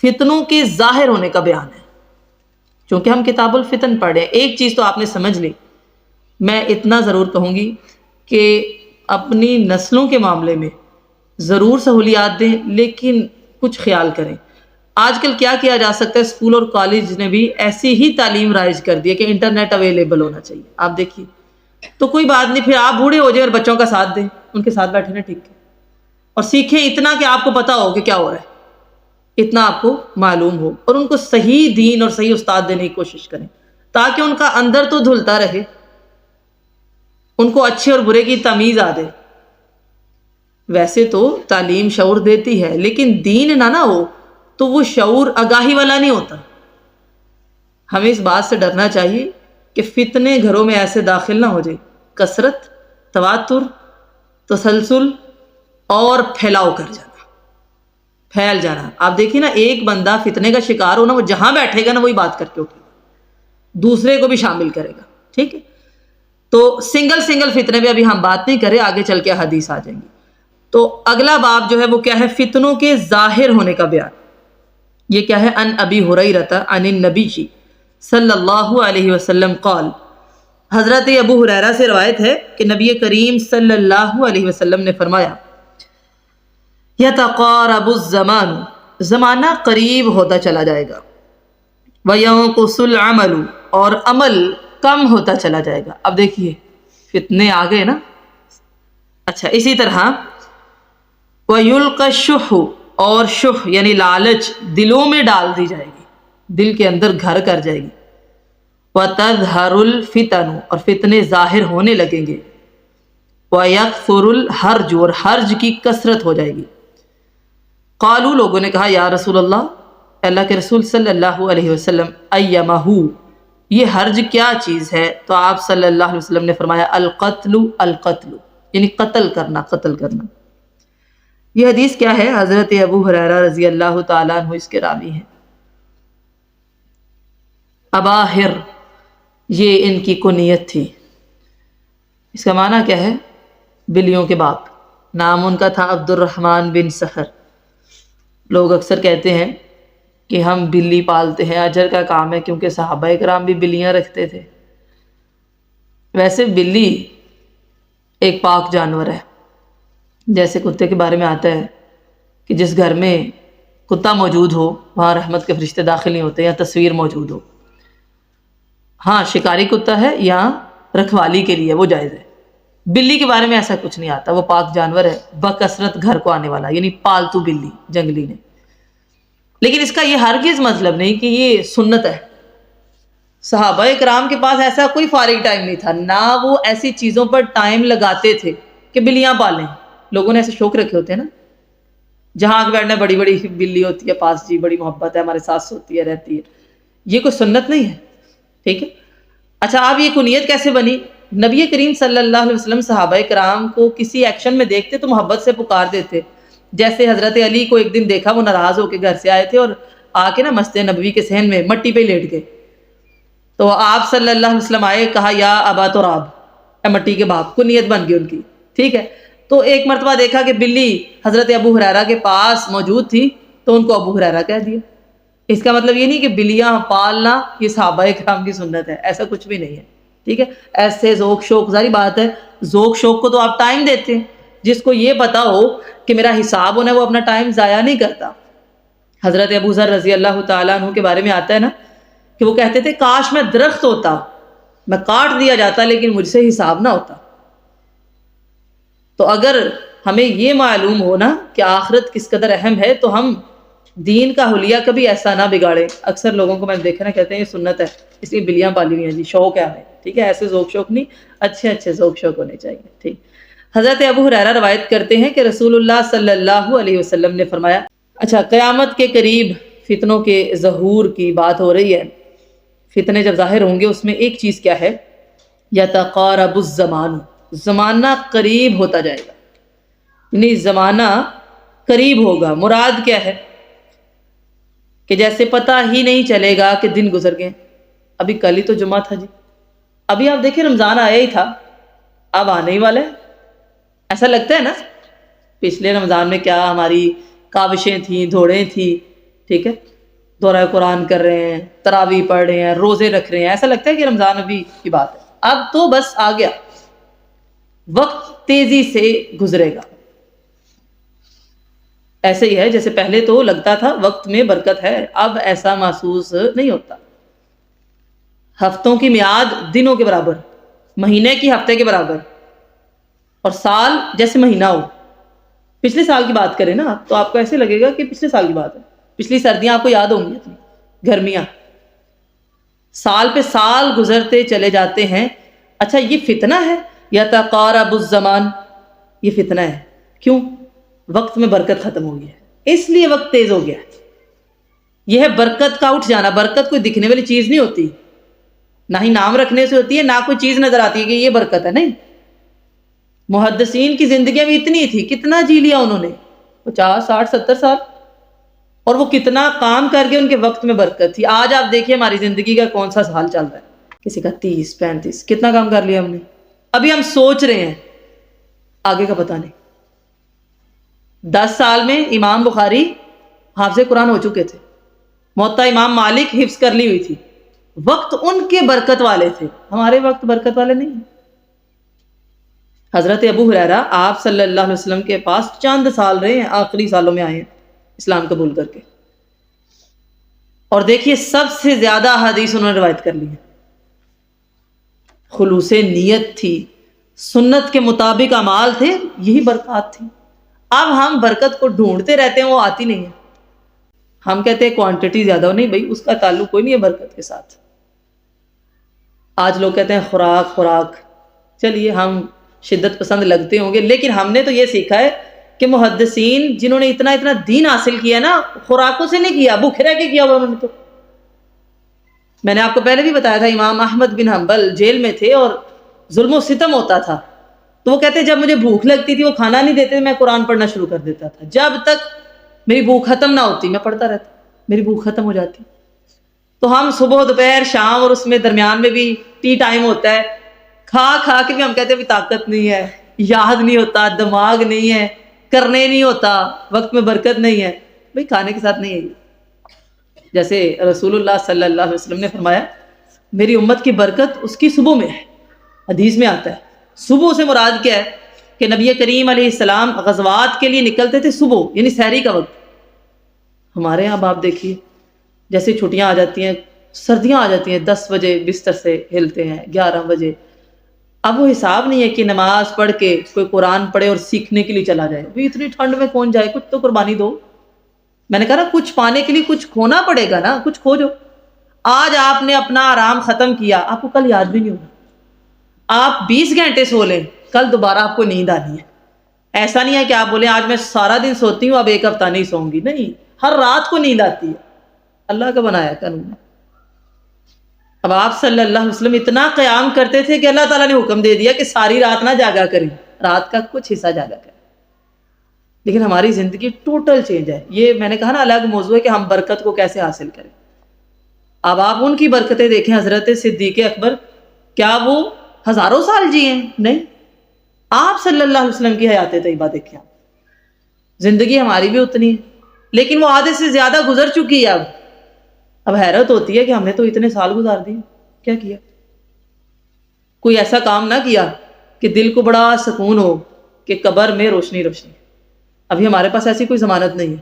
فتنوں کے ظاہر ہونے کا بیان ہے۔ چونکہ ہم کتاب الفتن پڑھ رہے ہیں، ایک چیز تو آپ نے سمجھ لی، میں اتنا ضرور کہوں گی کہ اپنی نسلوں کے معاملے میں ضرور سہولیات دیں، لیکن کچھ خیال کریں۔ آج کل کیا کیا جا سکتا ہے، اسکول اور کالج نے بھی ایسی ہی تعلیم رائج کر دی ہے کہ انٹرنیٹ اویلیبل ہونا چاہیے، آپ دیکھیے تو کوئی بات نہیں، پھر آپ بوڑھے ہو جائیں اور بچوں کا ساتھ دیں، ان کے ساتھ بیٹھے نا، ٹھیک ہے، اور سیکھیں اتنا کہ آپ کو پتا ہو کہ کیا ہو رہا ہے، اتنا آپ کو معلوم ہو، اور ان کو صحیح دین اور صحیح استاد دینے کی کوشش کریں تاکہ ان کا اندر تو دھلتا رہے، ان کو اچھے اور برے کی تمیز آ دے۔ ویسے تو تعلیم شعور دیتی ہے، لیکن دین نہ ہو تو وہ شعور آگاہی والا نہیں ہوتا۔ ہمیں اس بات سے ڈرنا چاہیے کہ فتنے گھروں میں ایسے داخل نہ ہو جائے، کثرت، تواتر، تسلسل اور پھیلاؤ کر جانا، پھیل جانا۔ آپ دیکھیں نا، ایک بندہ فتنے کا شکار ہونا، وہ جہاں بیٹھے گا نا وہی بات کر کے اٹھے گا، دوسرے کو بھی شامل کرے گا، ٹھیک ہے۔ تو سنگل فتنے پہ ابھی ہم بات نہیں کریں، آگے چل کے حدیث آ جائیں گی۔ تو اگلا باب جو ہے وہ کیا ہے؟ فتنوں کے ظاہر ہونے کا بیان۔ یہ کیا ہے؟ ان ابی ہریرہ عن النبی صلی اللہ علیہ وسلم قال، حضرت ابو ہریرہ سے روایت ہے کہ نبی کریم صلی اللہ علیہ وسلم نے فرمایا، یتقارب الزمان، زمانہ قریب ہوتا چلا جائے گا، وینقص العمل، اور عمل کم ہوتا چلا جائے گا۔ اب دیکھیے فتنے آ گئے نا۔ اچھا، اسی طرح وَيُلْقَى الشُّحُّ، اور شح یعنی لالچ دلوں میں ڈال دی جائے گی، دل کے اندر گھر کر جائے گی۔ وَتَظْهَرُ الْفِتَنُ، اور فتنے ظاہر ہونے لگیں گے۔ وَيَكْثُرُ الْحَرْجُ، اور حرج کی کثرت ہو جائے گی۔ قالوا، لوگوں نے کہا، یا رسول اللہ، اللہ کے رسول صلی اللہ علیہ وسلم، ایمہ، یہ حرج کیا چیز ہے؟ تو آپ صلی اللہ علیہ وسلم نے فرمایا، القتل، القتل، یعنی قتل کرنا، قتل کرنا۔ یہ حدیث کیا ہے؟ حضرت ابو ہریرہ رضی اللہ تعالیٰ عنہ اس کے راوی ہیں۔ اباہر، یہ ان کی کنیت تھی۔ اس کا معنی کیا ہے؟ بلیوں کے باپ۔ نام ان کا تھا عبد الرحمن بن سحر۔ لوگ اکثر کہتے ہیں کہ ہم بلی پالتے ہیں، اجر کا کام ہے، کیونکہ صحابہ کرام بھی بلیاں رکھتے تھے۔ ویسے بلی ایک پاک جانور ہے، جیسے کتے کے بارے میں آتا ہے کہ جس گھر میں کتا موجود ہو وہاں رحمت کے فرشتے داخل نہیں ہوتے، یا تصویر موجود ہو۔ ہاں، شکاری کتا ہے یا رکھوالی کے لیے وہ جائز ہے۔ بلی کے بارے میں ایسا کچھ نہیں آتا، وہ پاک جانور ہے، بکثرت گھر کو آنے والا، یعنی پالتو بلی، جنگلی نے۔ لیکن اس کا یہ ہرگز مطلب نہیں کہ یہ سنت ہے، صحابہ کرام کے پاس ایسا کوئی فارغ ٹائم نہیں تھا، نہ وہ ایسی چیزوں پر ٹائم لگاتے تھے کہ بلیاں پالیں. لوگوں نے ایسے شوق رکھے ہوتے ہیں نا، جہاں آ کے بیٹھنا بڑی بڑی بلی ہوتی ہے پاس، جی بڑی محبت ہے ہمارے ساتھ سوتی ہے رہتی ہے. یہ کوئی سنت نہیں ہے، ٹھیک ہے. اچھا اب یہ کنیت کیسے بنی؟ نبی کریم صلی اللہ علیہ وسلم صحابہ کرام کو کسی ایکشن میں دیکھتے تو محبت سے پکار دیتے. جیسے حضرت علی کو ایک دن دیکھا، وہ ناراض ہو کے گھر سے آئے تھے اور آ کے نا مسجد نبوی کے صحن میں مٹی پہ لیٹ گئے. تو آپ صلی اللہ علیہ وسلم آئے، کہا یا ابا تراب، اے مٹی کے باپ. کنیت بن گئی ان کی، ٹھیک ہے. تو ایک مرتبہ دیکھا کہ بلی حضرت ابو ہریرہ کے پاس موجود تھی تو ان کو ابو ہریرہ کہہ دیا. اس کا مطلب یہ نہیں کہ بلیاں پالنا یہ صحابہ کرام کی سنت ہے، ایسا کچھ بھی نہیں ہے، ٹھیک ہے. ایسے ذوق شوق، ظاہری بات ہے ذوق شوق کو تو آپ ٹائم دیتے ہیں. جس کو یہ پتا ہو کہ میرا حساب ہونا ہے وہ اپنا ٹائم ضائع نہیں کرتا. حضرت ابو ذر رضی اللہ تعالیٰ عنہ کے بارے میں آتا ہے نا کہ وہ کہتے تھے کاش میں درخت ہوتا، میں کاٹ دیا جاتا لیکن مجھ سے حساب نہ ہوتا. تو اگر ہمیں یہ معلوم ہونا کہ آخرت کس قدر اہم ہے تو ہم دین کا حلیہ کبھی ایسا نہ بگاڑیں. اکثر لوگوں کو میں دیکھا نا کہتے ہیں یہ سنت ہے اس لیے بلیاں پالی ہوئی ہیں، جی شوق ہے ہمیں، ٹھیک ہے. ایسے ذوق شوق نہیں، اچھے اچھے ذوق شوق ہونے چاہیے، ٹھیک. حضرت ابو ہریرہ روایت کرتے ہیں کہ رسول اللہ صلی اللہ علیہ وسلم نے فرمایا، اچھا قیامت کے قریب فتنوں کے ظہور کی بات ہو رہی ہے. فتنے جب ظاہر ہوں گے اس میں ایک چیز کیا ہے؟ یتقارب الزمان، زمانہ قریب ہوتا جائے گا، یعنی زمانہ قریب ہوگا. مراد کیا ہے؟ کہ جیسے پتہ ہی نہیں چلے گا کہ دن گزر گئے. ابھی کل ہی تو جمعہ تھا جی، ابھی آپ دیکھیں رمضان آیا ہی تھا، اب آنے ہی والا ہے. ایسا لگتا ہے نا پچھلے رمضان میں کیا ہماری کاوشیں تھیں، دوڑیں تھیں، ٹھیک ہے. دورہ قرآن کر رہے ہیں، تراویح پڑھ رہے ہیں، روزے رکھ رہے ہیں، ایسا لگتا ہے کہ رمضان ابھی کی بات ہے. اب تو بس آ گیا، وقت تیزی سے گزرے گا. ایسے ہی ہے جیسے پہلے تو لگتا تھا وقت میں برکت ہے، اب ایسا محسوس نہیں ہوتا. ہفتوں کی میعاد دنوں کے برابر، مہینے کی ہفتے کے برابر، اور سال جیسے مہینہ ہو. پچھلے سال کی بات کریں نا تو آپ کو ایسے لگے گا کہ پچھلے سال کی بات ہے. پچھلی سردیاں آپ کو یاد ہوں گی اپنی، گرمیاں، سال پہ سال گزرتے چلے جاتے ہیں. اچھا یہ فتنہ ہے یتقارب الزمان، یہ فتنہ ہے. کیوں؟ وقت میں برکت ختم ہو گئی ہے، اس لیے وقت تیز ہو گیا ہے. یہ ہے برکت کا اٹھ جانا. برکت کوئی دکھنے والی چیز نہیں ہوتی، نہ ہی نام رکھنے سے ہوتی ہے، نہ کوئی چیز نظر آتی ہے کہ یہ برکت ہے. نہیں، محدثین کی زندگیاں بھی اتنی تھی، کتنا جی لیا انہوں نے، 50 60 70 سال، اور وہ کتنا کام کر کے ان کے وقت میں برکت تھی. آج آپ دیکھیے ہماری زندگی کا کون سا سال چل رہا ہے، کسی کا 30 35، کتنا کام کر لیا ہم نے. ابھی ہم سوچ رہے ہیں، آگے کا پتہ نہیں. 10 سال میں امام بخاری حافظ قرآن ہو چکے تھے، موطا امام مالک حفظ کر لی ہوئی تھی. وقت ان کے برکت والے تھے، ہمارے وقت برکت والے نہیں ہیں. حضرت ابو ہریرہ آپ صلی اللہ علیہ وسلم کے پاس چند سال رہے ہیں، آخری سالوں میں آئے ہیں اسلام قبول کر کے. اور دیکھیے سب سے زیادہ حدیث انہوں نے روایت کر لی ہے. خلوص نیت تھی، سنت کے مطابق اعمال تھے، یہی برکات تھی. اب ہم برکت کو ڈھونڈتے رہتے ہیں، وہ آتی نہیں ہے. ہم کہتے ہیں کوانٹٹی زیادہ ہو، نہیں بھائی اس کا تعلق کوئی نہیں ہے برکت کے ساتھ. آج لوگ کہتے ہیں خوراک خوراک، چلیے ہم شدت پسند لگتے ہوں گے، لیکن ہم نے تو یہ سیکھا ہے کہ محدثین جنہوں نے اتنا اتنا دین حاصل کیا نا، خوراکوں سے نہیں کیا، بھوکے رہ کے کیا ہوا انہوں نے. تو میں نے آپ کو پہلے بھی بتایا تھا امام احمد بن حنبل جیل میں تھے اور ظلم و ستم ہوتا تھا، تو وہ کہتے جب مجھے بھوک لگتی تھی وہ کھانا نہیں دیتے، میں قرآن پڑھنا شروع کر دیتا تھا. جب تک میری بھوک ختم نہ ہوتی میں پڑھتا رہتا، میری بھوک ختم ہو جاتی. تو ہم صبح دوپہر شام اور اس میں درمیان میں بھی ٹی ٹائم ہوتا ہے، کھا کھا کے بھی ہم کہتے ہیں بھی طاقت نہیں ہے، یاد نہیں ہوتا، دماغ نہیں ہے، کرنے نہیں ہوتا، وقت میں برکت نہیں ہے. بھائی کھانے کے ساتھ نہیں ہے یہ. جیسے رسول اللہ صلی اللہ علیہ وسلم نے فرمایا میری امت کی برکت اس کی صبح میں ہے. حدیث میں آتا ہے صبح سے مراد کیا ہے کہ نبی کریم علیہ السلام غزوات کے لیے نکلتے تھے صبح، یعنی سحری کا وقت. ہمارے یہاں آپ دیکھیے جیسے چھٹیاں آ جاتی ہیں، سردیاں آ جاتی ہیں، 10 بجے بستر سے ہلتے ہیں، 11 بجے. اب وہ حساب نہیں ہے کہ نماز پڑھ کے کوئی قرآن پڑھے اور سیکھنے کے لیے چلا جائے. بھی اتنی ٹھنڈ میں کون جائے، کچھ تو قربانی دو. میں نے کہا نا کچھ پانے کے لیے کچھ کھونا پڑے گا نا، کچھ کھو جو. آج آپ نے اپنا آرام ختم کیا، آپ کو کل یاد بھی نہیں ہوگا۔ آپ 20 گھنٹے سو لیں، کل دوبارہ آپ کو نیند آنی ہے۔ ایسا نہیں ہے کہ آپ بولیں آج میں سارا دن سوتی ہوں اب ایک ہفتہ نہیں سوؤں گی، نہیں، ہر رات کو نیند آتی ہے، اللہ کا بنایا قانون ہے۔ اب آپ صلی اللہ علیہ وسلم اتنا قیام کرتے تھے کہ اللہ تعالیٰ نے حکم دے دیا کہ ساری رات نہ جاگا کریں، رات کا کچھ حصہ جاگا کریں۔ لیکن ہماری زندگی ٹوٹل چینج ہے۔ یہ میں نے کہا نا الگ موضوع ہے کہ ہم برکت کو کیسے حاصل کریں۔ اب آپ ان کی برکتیں دیکھیں، حضرت صدیق اکبر، کیا وہ ہزاروں سال جیے؟ نہیں، آپ صلی اللہ علیہ وسلم کی حیات طیبہ دیکھیں، زندگی ہماری بھی اتنی ہے لیکن وہ آدھے سے زیادہ گزر چکی ہے۔ اب حیرت ہوتی ہے کہ ہم نے تو اتنے سال گزار دیے، کیا کیا؟ کوئی ایسا کام نہ کیا کہ دل کو بڑا سکون ہو کہ قبر میں روشنی روشنی۔ ابھی ہمارے پاس ایسی کوئی ضمانت نہیں ہے،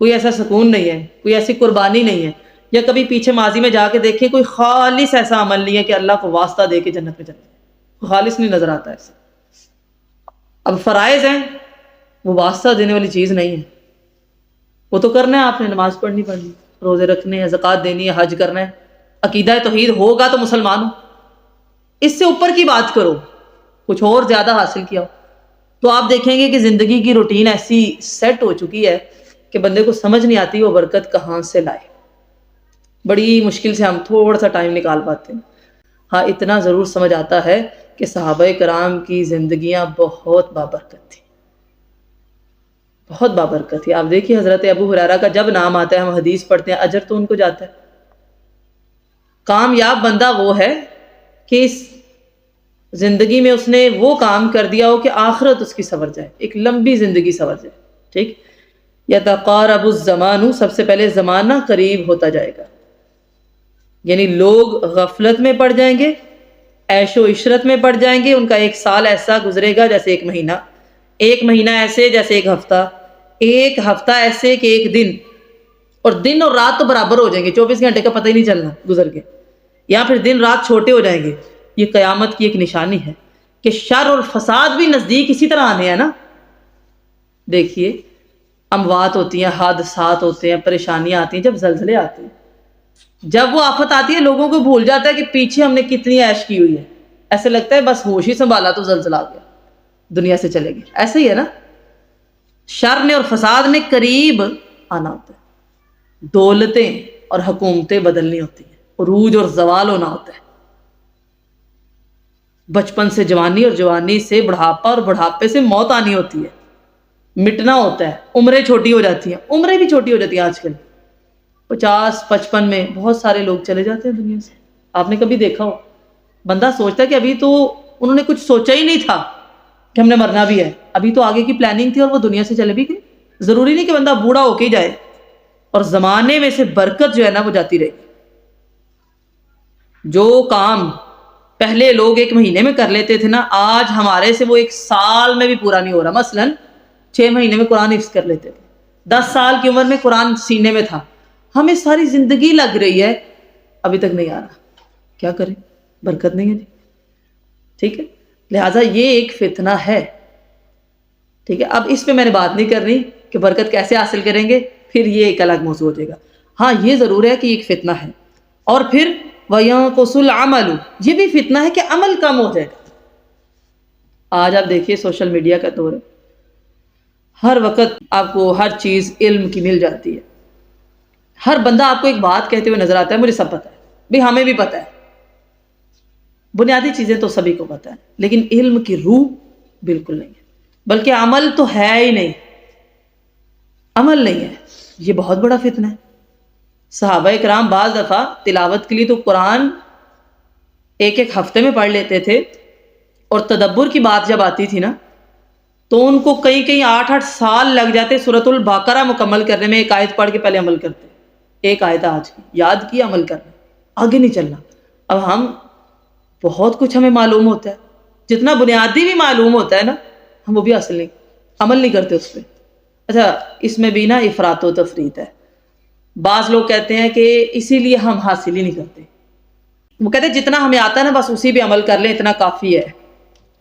کوئی ایسا سکون نہیں ہے، کوئی ایسی قربانی نہیں ہے، یا کبھی پیچھے ماضی میں جا کے دیکھیں کوئی خالص ایسا عمل نہیں ہے کہ اللہ کو واسطہ دے کے جنت میں چلے، خالص نہیں نظر آتا ایسا۔ اب فرائض ہیں، وہ واسطہ دینے والی چیز نہیں ہے، وہ تو کرنا ہے، آپ نے نماز پڑھنی روزے رکھنے ہیں، زکوٰۃ دینی ہے، حج کرنا ہے، عقیدہ توحید ہوگا تو مسلمان ہو۔ اس سے اوپر کی بات کرو، کچھ اور زیادہ حاصل کیا ہو، تو آپ دیکھیں گے کہ زندگی کی روٹین ایسی سیٹ ہو چکی ہے کہ بندے کو سمجھ نہیں آتی وہ برکت کہاں سے لائے۔ بڑی مشکل سے ہم تھوڑا سا ٹائم نکال پاتے ہیں۔ ہاں اتنا ضرور سمجھ آتا ہے کہ صحابہ کرام کی زندگیاں بہت بابرکت تھی، بہت بابرکت تھی۔ آپ دیکھیے حضرت ابو ہریرہ کا جب نام آتا ہے، ہم حدیث پڑھتے ہیں، اجر تو ان کو جاتا ہے۔ کامیاب بندہ وہ ہے کہ اس زندگی میں اس نے وہ کام کر دیا ہو کہ آخرت اس کی سنور جائے، ایک لمبی زندگی سنور جائے۔ ٹھیک، یتقارب الزمان، سب سے پہلے زمانہ قریب ہوتا جائے گا، یعنی لوگ غفلت میں پڑ جائیں گے، عیش و عشرت میں پڑ جائیں گے۔ ان کا ایک سال ایسا گزرے گا جیسے ایک مہینہ، ایک مہینہ ایسے جیسے ایک ہفتہ ایسے کہ ایک دن، اور دن اور رات تو برابر ہو جائیں گے، 24 گھنٹے کا پتہ ہی نہیں چلنا گزر کے، یا پھر دن رات چھوٹے ہو جائیں گے۔ یہ قیامت کی ایک نشانی ہے کہ شر اور فساد بھی نزدیک اسی طرح آنے ہیں نا۔ دیکھیے اموات ہوتی ہیں، حادثات ہوتے ہیں، پریشانیاں آتی ہیں، جب زلزلے آتے ہیں، جب وہ آفت آتی ہے لوگوں کو بھول جاتا ہے کہ پیچھے ہم نے کتنی عیش کی ہوئی ہے، ایسے لگتا ہے بس ہوش ہی سنبھالا تو زلزلہ آ گیا، دنیا سے چلے گئے۔ ایسا ہی ہے نا، شر نے اور فساد نے قریب آنا ہوتا ہے، دولتیں اور حکومتیں بدلنی ہوتی ہیں، عروج اور زوال ہونا ہوتا ہے، بچپن سے جوانی اور جوانی سے بڑھاپا اور بڑھاپے سے موت آنی ہوتی ہے، مٹنا ہوتا ہے، عمریں چھوٹی ہو جاتی ہیں، عمریں بھی چھوٹی ہو جاتی ہیں۔ آج کل 50-55 میں بہت سارے لوگ چلے جاتے ہیں دنیا سے۔ آپ نے کبھی دیکھا ہو، بندہ سوچتا ہے کہ ابھی تو انہوں نے کچھ سوچا ہی نہیں تھا کہ ہم نے مرنا بھی ہے، ابھی تو آگے کی پلاننگ تھی اور وہ دنیا سے چلے بھی گئے۔ ضروری نہیں کہ بندہ بوڑھا ہو کے ہی جائے، اور زمانے میں سے برکت جو ہے نا وہ جاتی رہے۔ جو کام پہلے لوگ ایک مہینے میں کر لیتے تھے نا، آج ہمارے سے وہ ایک سال میں بھی پورا نہیں ہو رہا۔ مثلا 6 مہینے میں قرآن حفظ کر لیتے تھے، 10 سال کی عمر میں قرآن سینے میں تھا، ہمیں ساری زندگی لگ رہی ہے ابھی تک نہیں آ رہا، کیا کریں؟ برکت نہیں ہے جی۔ ٹھیک ہے، لہٰذا یہ ایک فتنہ ہے۔ ٹھیک ہے، اب اس پہ میں نے بات نہیں کر رہی کہ برکت کیسے حاصل کریں گے، پھر یہ ایک الگ موضوع ہو جائے گا۔ ہاں یہ ضرور ہے کہ ایک فتنہ ہے، اور پھر وَيَنْقُصُ الْعَمَلُ، یہ بھی فتنہ ہے کہ عمل کم ہو جائے گا۔ آج آپ دیکھیے سوشل میڈیا کا دور ہے، ہر وقت آپ کو ہر چیز علم کی مل جاتی ہے، ہر بندہ آپ کو ایک بات کہتے ہوئے نظر آتا ہے، مجھے سب پتہ ہے، بھی ہمیں بھی پتہ ہے، بنیادی چیزیں تو سبھی کو پتہ ہے، لیکن علم کی روح بالکل نہیں ہے، بلکہ عمل تو ہے ہی نہیں، عمل نہیں ہے۔ یہ بہت بڑا فتنہ ہے۔ صحابہ کرام بعض دفعہ تلاوت کے لیے تو قرآن ایک ہفتے میں پڑھ لیتے تھے، اور تدبر کی بات جب آتی تھی نا تو ان کو کئی 8 سال لگ جاتے سورۃ البقرہ مکمل کرنے میں۔ ایک آیت پڑھ کے پہلے عمل کرتے، ایک آیت آج کی یاد کی، عمل کرنا، آگے نہیں چلنا۔ اب ہم بہت کچھ ہمیں معلوم ہوتا ہے، جتنا بنیادی بھی معلوم ہوتا ہے نا ہم وہ بھی حاصل نہیں، عمل نہیں کرتے اس پہ۔ اچھا اس میں بھی نا افراط و تفریط ہے۔ بعض لوگ کہتے ہیں کہ اسی لیے ہم حاصل ہی نہیں کرتے، وہ کہتے ہیں جتنا ہمیں آتا ہے نا بس اسی پہ عمل کر لیں، اتنا کافی ہے۔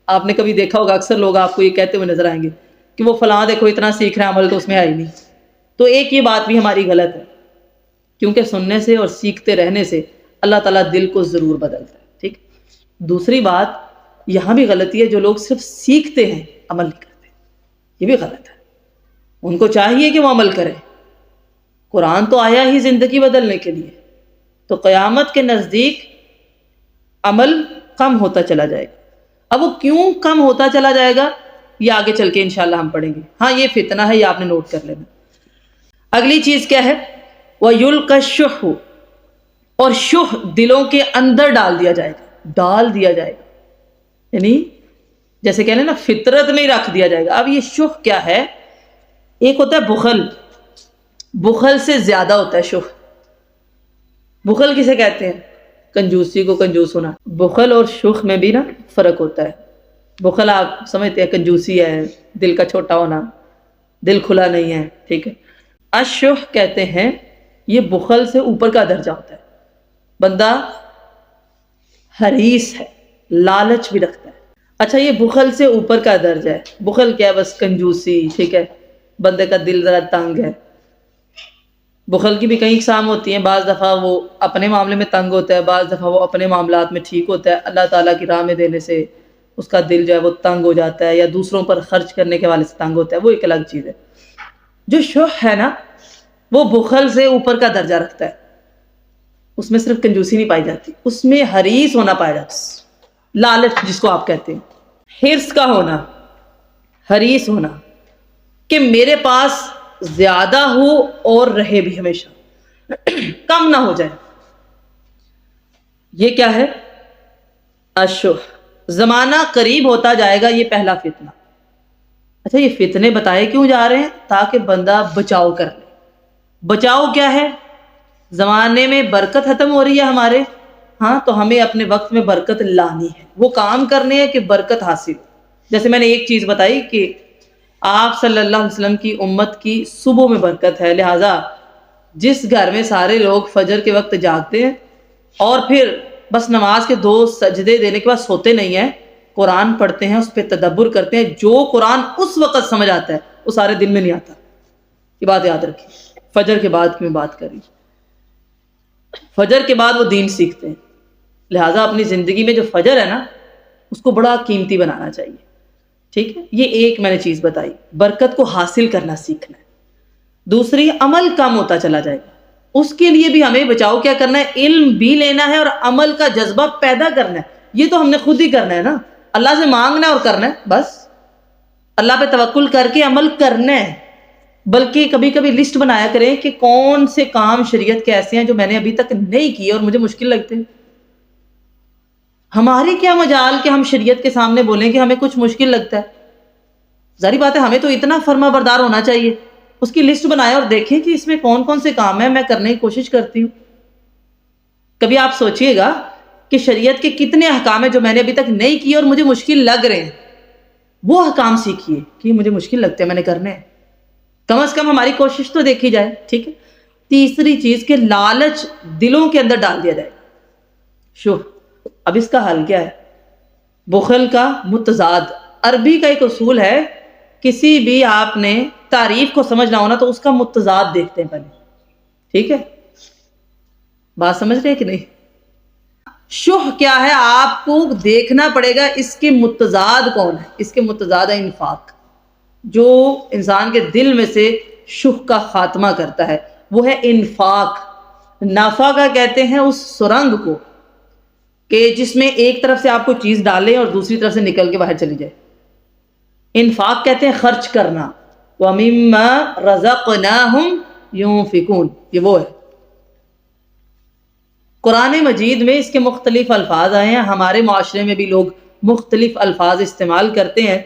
آپ نے کبھی دیکھا ہوگا، اکثر لوگ آپ کو یہ کہتے ہوئے نظر آئیں گے کہ وہ فلاں دیکھو اتنا سیکھ رہا ہے، عمل تو اس میں ہے ہی نہیں۔ تو ایک یہ بات بھی ہماری غلط ہے، کیونکہ سننے سے اور سیکھتے رہنے سے اللہ تعالیٰ دل کو ضرور بدلتا ہے. ٹھیک. دوسری بات یہاں بھی غلطی ہے، جو لوگ صرف سیکھتے ہیں عمل نہیں کرتے، یہ بھی غلط ہے. ان کو چاہیے کہ وہ عمل کریں. قرآن تو آیا ہی زندگی بدلنے کے لیے، تو قیامت کے نزدیک عمل کم ہوتا چلا جائے گا. اب وہ کیوں کم ہوتا چلا جائے گا یہ آگے چل کے انشاءاللہ ہم پڑھیں گے. ہاں یہ فتنہ ہے، یہ آپ نے نوٹ کر لینا. اگلی چیز کیا ہے؟ وَيُلْقَى الشُّحُّ، اور شح دلوں کے اندر ڈال دیا جائے گا، یعنی جیسے کہنے نا فطرت میں ہی رکھ دیا جائے گا. اب یہ شح کیا ہے؟ ایک ہوتا ہے بخل سے زیادہ ہوتا ہے شح. بخل کسے کہتے ہیں؟ کنجوسی کو کنجوس ہونا. بخل اور شح میں بھی نا فرق ہوتا ہے. بخل آپ سمجھتے ہیں کنجوسی ہے، دل کا چھوٹا ہونا، دل کھلا نہیں ہے. ٹھیک ہے. الشح کہتے ہیں یہ بخل سے اوپر کا درجہ ہوتا ہے. بندہ حریص ہے، لالچ بھی رکھتا ہے. اچھا یہ بخل سے اوپر کا درجہ ہے. بخل کیا ہے؟ بس کنجوسی. ٹھیک ہے. بندے کا دل ذرا تنگ ہے. بخل کی بھی کئی اقسام ہوتی ہیں. بعض دفعہ وہ اپنے معاملے میں تنگ ہوتا ہے، بعض دفعہ وہ اپنے معاملات میں ٹھیک ہوتا ہے. اللہ تعالیٰ کی راہ میں دینے سے اس کا دل جو ہے وہ تنگ ہو جاتا ہے، یا دوسروں پر خرچ کرنے کے والے سے تنگ ہوتا ہے، وہ ایک الگ چیز ہے. جو شح ہے نا وہ بخل سے اوپر کا درجہ رکھتا ہے. اس میں صرف کنجوسی نہیں پائی جاتی، اس میں حریص ہونا پایا جاتا ہے. لالچ جس کو آپ کہتے ہیں، حرص کا ہونا، حریص ہونا کہ میرے پاس زیادہ ہو اور رہے بھی ہمیشہ، کم نہ ہو جائے. یہ کیا ہے؟ الشح. زمانہ قریب ہوتا جائے گا، یہ پہلا فتنہ. اچھا یہ فتنے بتائے کیوں جا رہے ہیں؟ تاکہ بندہ بچاؤ کر لے. بچاؤ کیا ہے؟ زمانے میں برکت ختم ہو رہی ہے ہمارے ہاں، تو ہمیں اپنے وقت میں برکت لانی ہے، وہ کام کرنے ہیں کہ برکت حاصل ہو. جیسے میں نے ایک چیز بتائی کہ آپ صلی اللہ علیہ وسلم کی امت کی صبح میں برکت ہے، لہٰذا جس گھر میں سارے لوگ فجر کے وقت جاگتے ہیں اور پھر بس نماز کے 2 سجدے دینے کے بعد سوتے نہیں ہیں، قرآن پڑھتے ہیں، اس پہ تدبر کرتے ہیں، جو قرآن اس وقت سمجھ آتا ہے وہ سارے دن میں نہیں آتا. یہ بات یاد رکھیں. فجر کے بعد کی میں بات کری، فجر کے بعد وہ دین سیکھتے ہیں. لہٰذا اپنی زندگی میں جو فجر ہے نا اس کو بڑا قیمتی بنانا چاہیے. ٹھیک ہے. یہ ایک میں نے چیز بتائی، برکت کو حاصل کرنا سیکھنا ہے. دوسری عمل کم ہوتا چلا جائے گا، اس کے لیے بھی ہمیں بچاؤ کیا کرنا ہے؟ علم بھی لینا ہے اور عمل کا جذبہ پیدا کرنا ہے. یہ تو ہم نے خود ہی کرنا ہے نا، اللہ سے مانگنا ہے اور کرنا ہے. بس اللہ پہ توکل کر کے عمل کرنا ہے. بلکہ کبھی کبھی لسٹ بنایا کریں کہ کون سے کام شریعت کے ایسے ہیں جو میں نے ابھی تک نہیں کیے اور مجھے مشکل لگتے ہیں. ہماری کیا مجال کہ ہم شریعت کے سامنے بولیں کہ ہمیں کچھ مشکل لگتا ہے. ظاہری بات ہے ہمیں تو اتنا فرما بردار ہونا چاہیے. اس کی لسٹ بنائے اور دیکھیں کہ اس میں کون کون سے کام ہیں میں کرنے کی کوشش کرتی ہوں. کبھی آپ سوچئے گا کہ شریعت کے کتنے احکام ہیں جو میں نے ابھی تک نہیں کیے اور مجھے مشکل لگ رہے ہیں. وہ احکام سیکھیے کہ مجھے مشکل لگتے ہیں، میں نے کرنے ہیں. کم از کم ہماری کوشش تو دیکھی جائے. ٹھیک ہے. تیسری چیز کہ لالچ دلوں کے اندر ڈال دیا جائے. شوف اب اس کا حل کیا ہے؟ بخل کا متضاد. عربی کا ایک اصول ہے، کسی بھی آپ نے تعریف کو سمجھنا ہونا تو اس کا متضاد دیکھتے ہیں پہلے. ٹھیک ہے. بات سمجھ رہے ہیں کہ نہیں؟ شح کیا ہے؟ آپ کو دیکھنا پڑے گا اس کے متضاد کون ہے. اس کے متضاد ہے انفاق. جو انسان کے دل میں سے شح کا خاتمہ کرتا ہے وہ ہے انفاق. نافع کا کہتے ہیں اس سرنگ کو کہ جس میں ایک طرف سے آپ کو چیز ڈالیں اور دوسری طرف سے نکل کے باہر چلی جائے. انفاق کہتے ہیں خرچ کرنا. وَمِمَّا رَزَقْنَاهُمْ يُنْفِقُونَ. یہ وہ ہے. قرآن مجید میں اس کے مختلف الفاظ آئے ہیں. ہمارے معاشرے میں بھی لوگ مختلف الفاظ استعمال کرتے ہیں.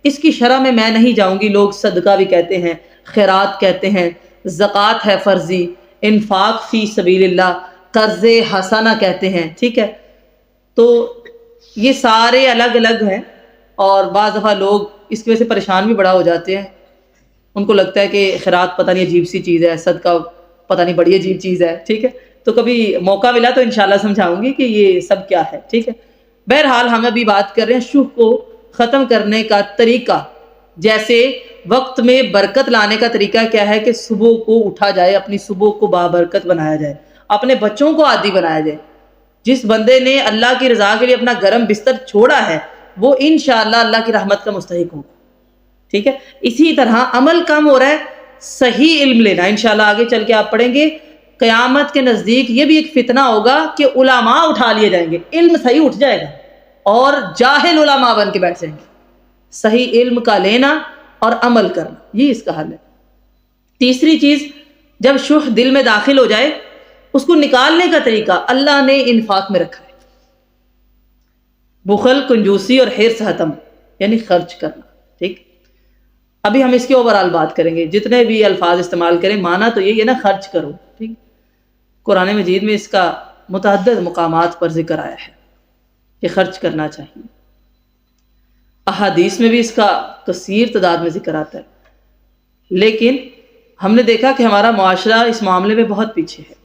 اس کی شرح میں نہیں جاؤں گی. لوگ صدقہ بھی کہتے ہیں، خیرات کہتے ہیں، زکوٰۃ ہے فرضی، انفاق فی سبیل اللہ، قرض حسنہ کہتے ہیں. ٹھیک ہے. تو یہ سارے الگ الگ ہیں اور بعض دفعہ لوگ اس کی وجہ سے پریشان بھی بڑا ہو جاتے ہیں. ان کو لگتا ہے کہ خیرات پتہ نہیں عجیب سی چیز ہے، صدقہ پتہ نہیں بڑی عجیب چیز ہے. ٹھیک ہے. تو کبھی موقع ملا تو انشاءاللہ سمجھاؤں گی کہ یہ سب کیا ہے. ٹھیک ہے. بہرحال ہم ابھی بات کر رہے ہیں شح کو ختم کرنے کا طریقہ. جیسے وقت میں برکت لانے کا طریقہ کیا ہے کہ صبح کو اٹھا جائے، اپنی صبح کو بابرکت بنایا جائے، اپنے بچوں کو عادی بنایا جائے. جس بندے نے اللہ کی رضا کے لیے اپنا گرم بستر چھوڑا ہے وہ انشاءاللہ اللہ کی رحمت کا مستحق ہوگا. ٹھیک ہے. اسی طرح عمل کم ہو رہا ہے، صحیح علم لینا. انشاءاللہ آگے چل کے آپ پڑھیں گے قیامت کے نزدیک یہ بھی ایک فتنہ ہوگا کہ علماء اٹھا لیے جائیں گے، علم صحیح اٹھ جائے گا اور جاہل علماء بن کے بیٹھ جائیں گے. صحیح علم کا لینا اور عمل کرنا، یہ اس کا حل ہے. تیسری چیز، جب شح دل میں داخل ہو جائے اس کو نکالنے کا طریقہ اللہ نے انفاق میں رکھا ہے. بخل، کنجوسی اور حرص ختم، یعنی خرچ کرنا. ٹھیک. ابھی ہم اس کی اوورال بات کریں گے، جتنے بھی الفاظ استعمال کریں معنی تو یہی ہے نا، خرچ کرو. ٹھیک. قرآن مجید میں اس کا متعدد مقامات پر ذکر آیا ہے کہ خرچ کرنا چاہیے. احادیث میں بھی اس کا کثیر تعداد میں ذکر آتا ہے. لیکن ہم نے دیکھا کہ ہمارا معاشرہ اس معاملے میں بہت پیچھے ہے.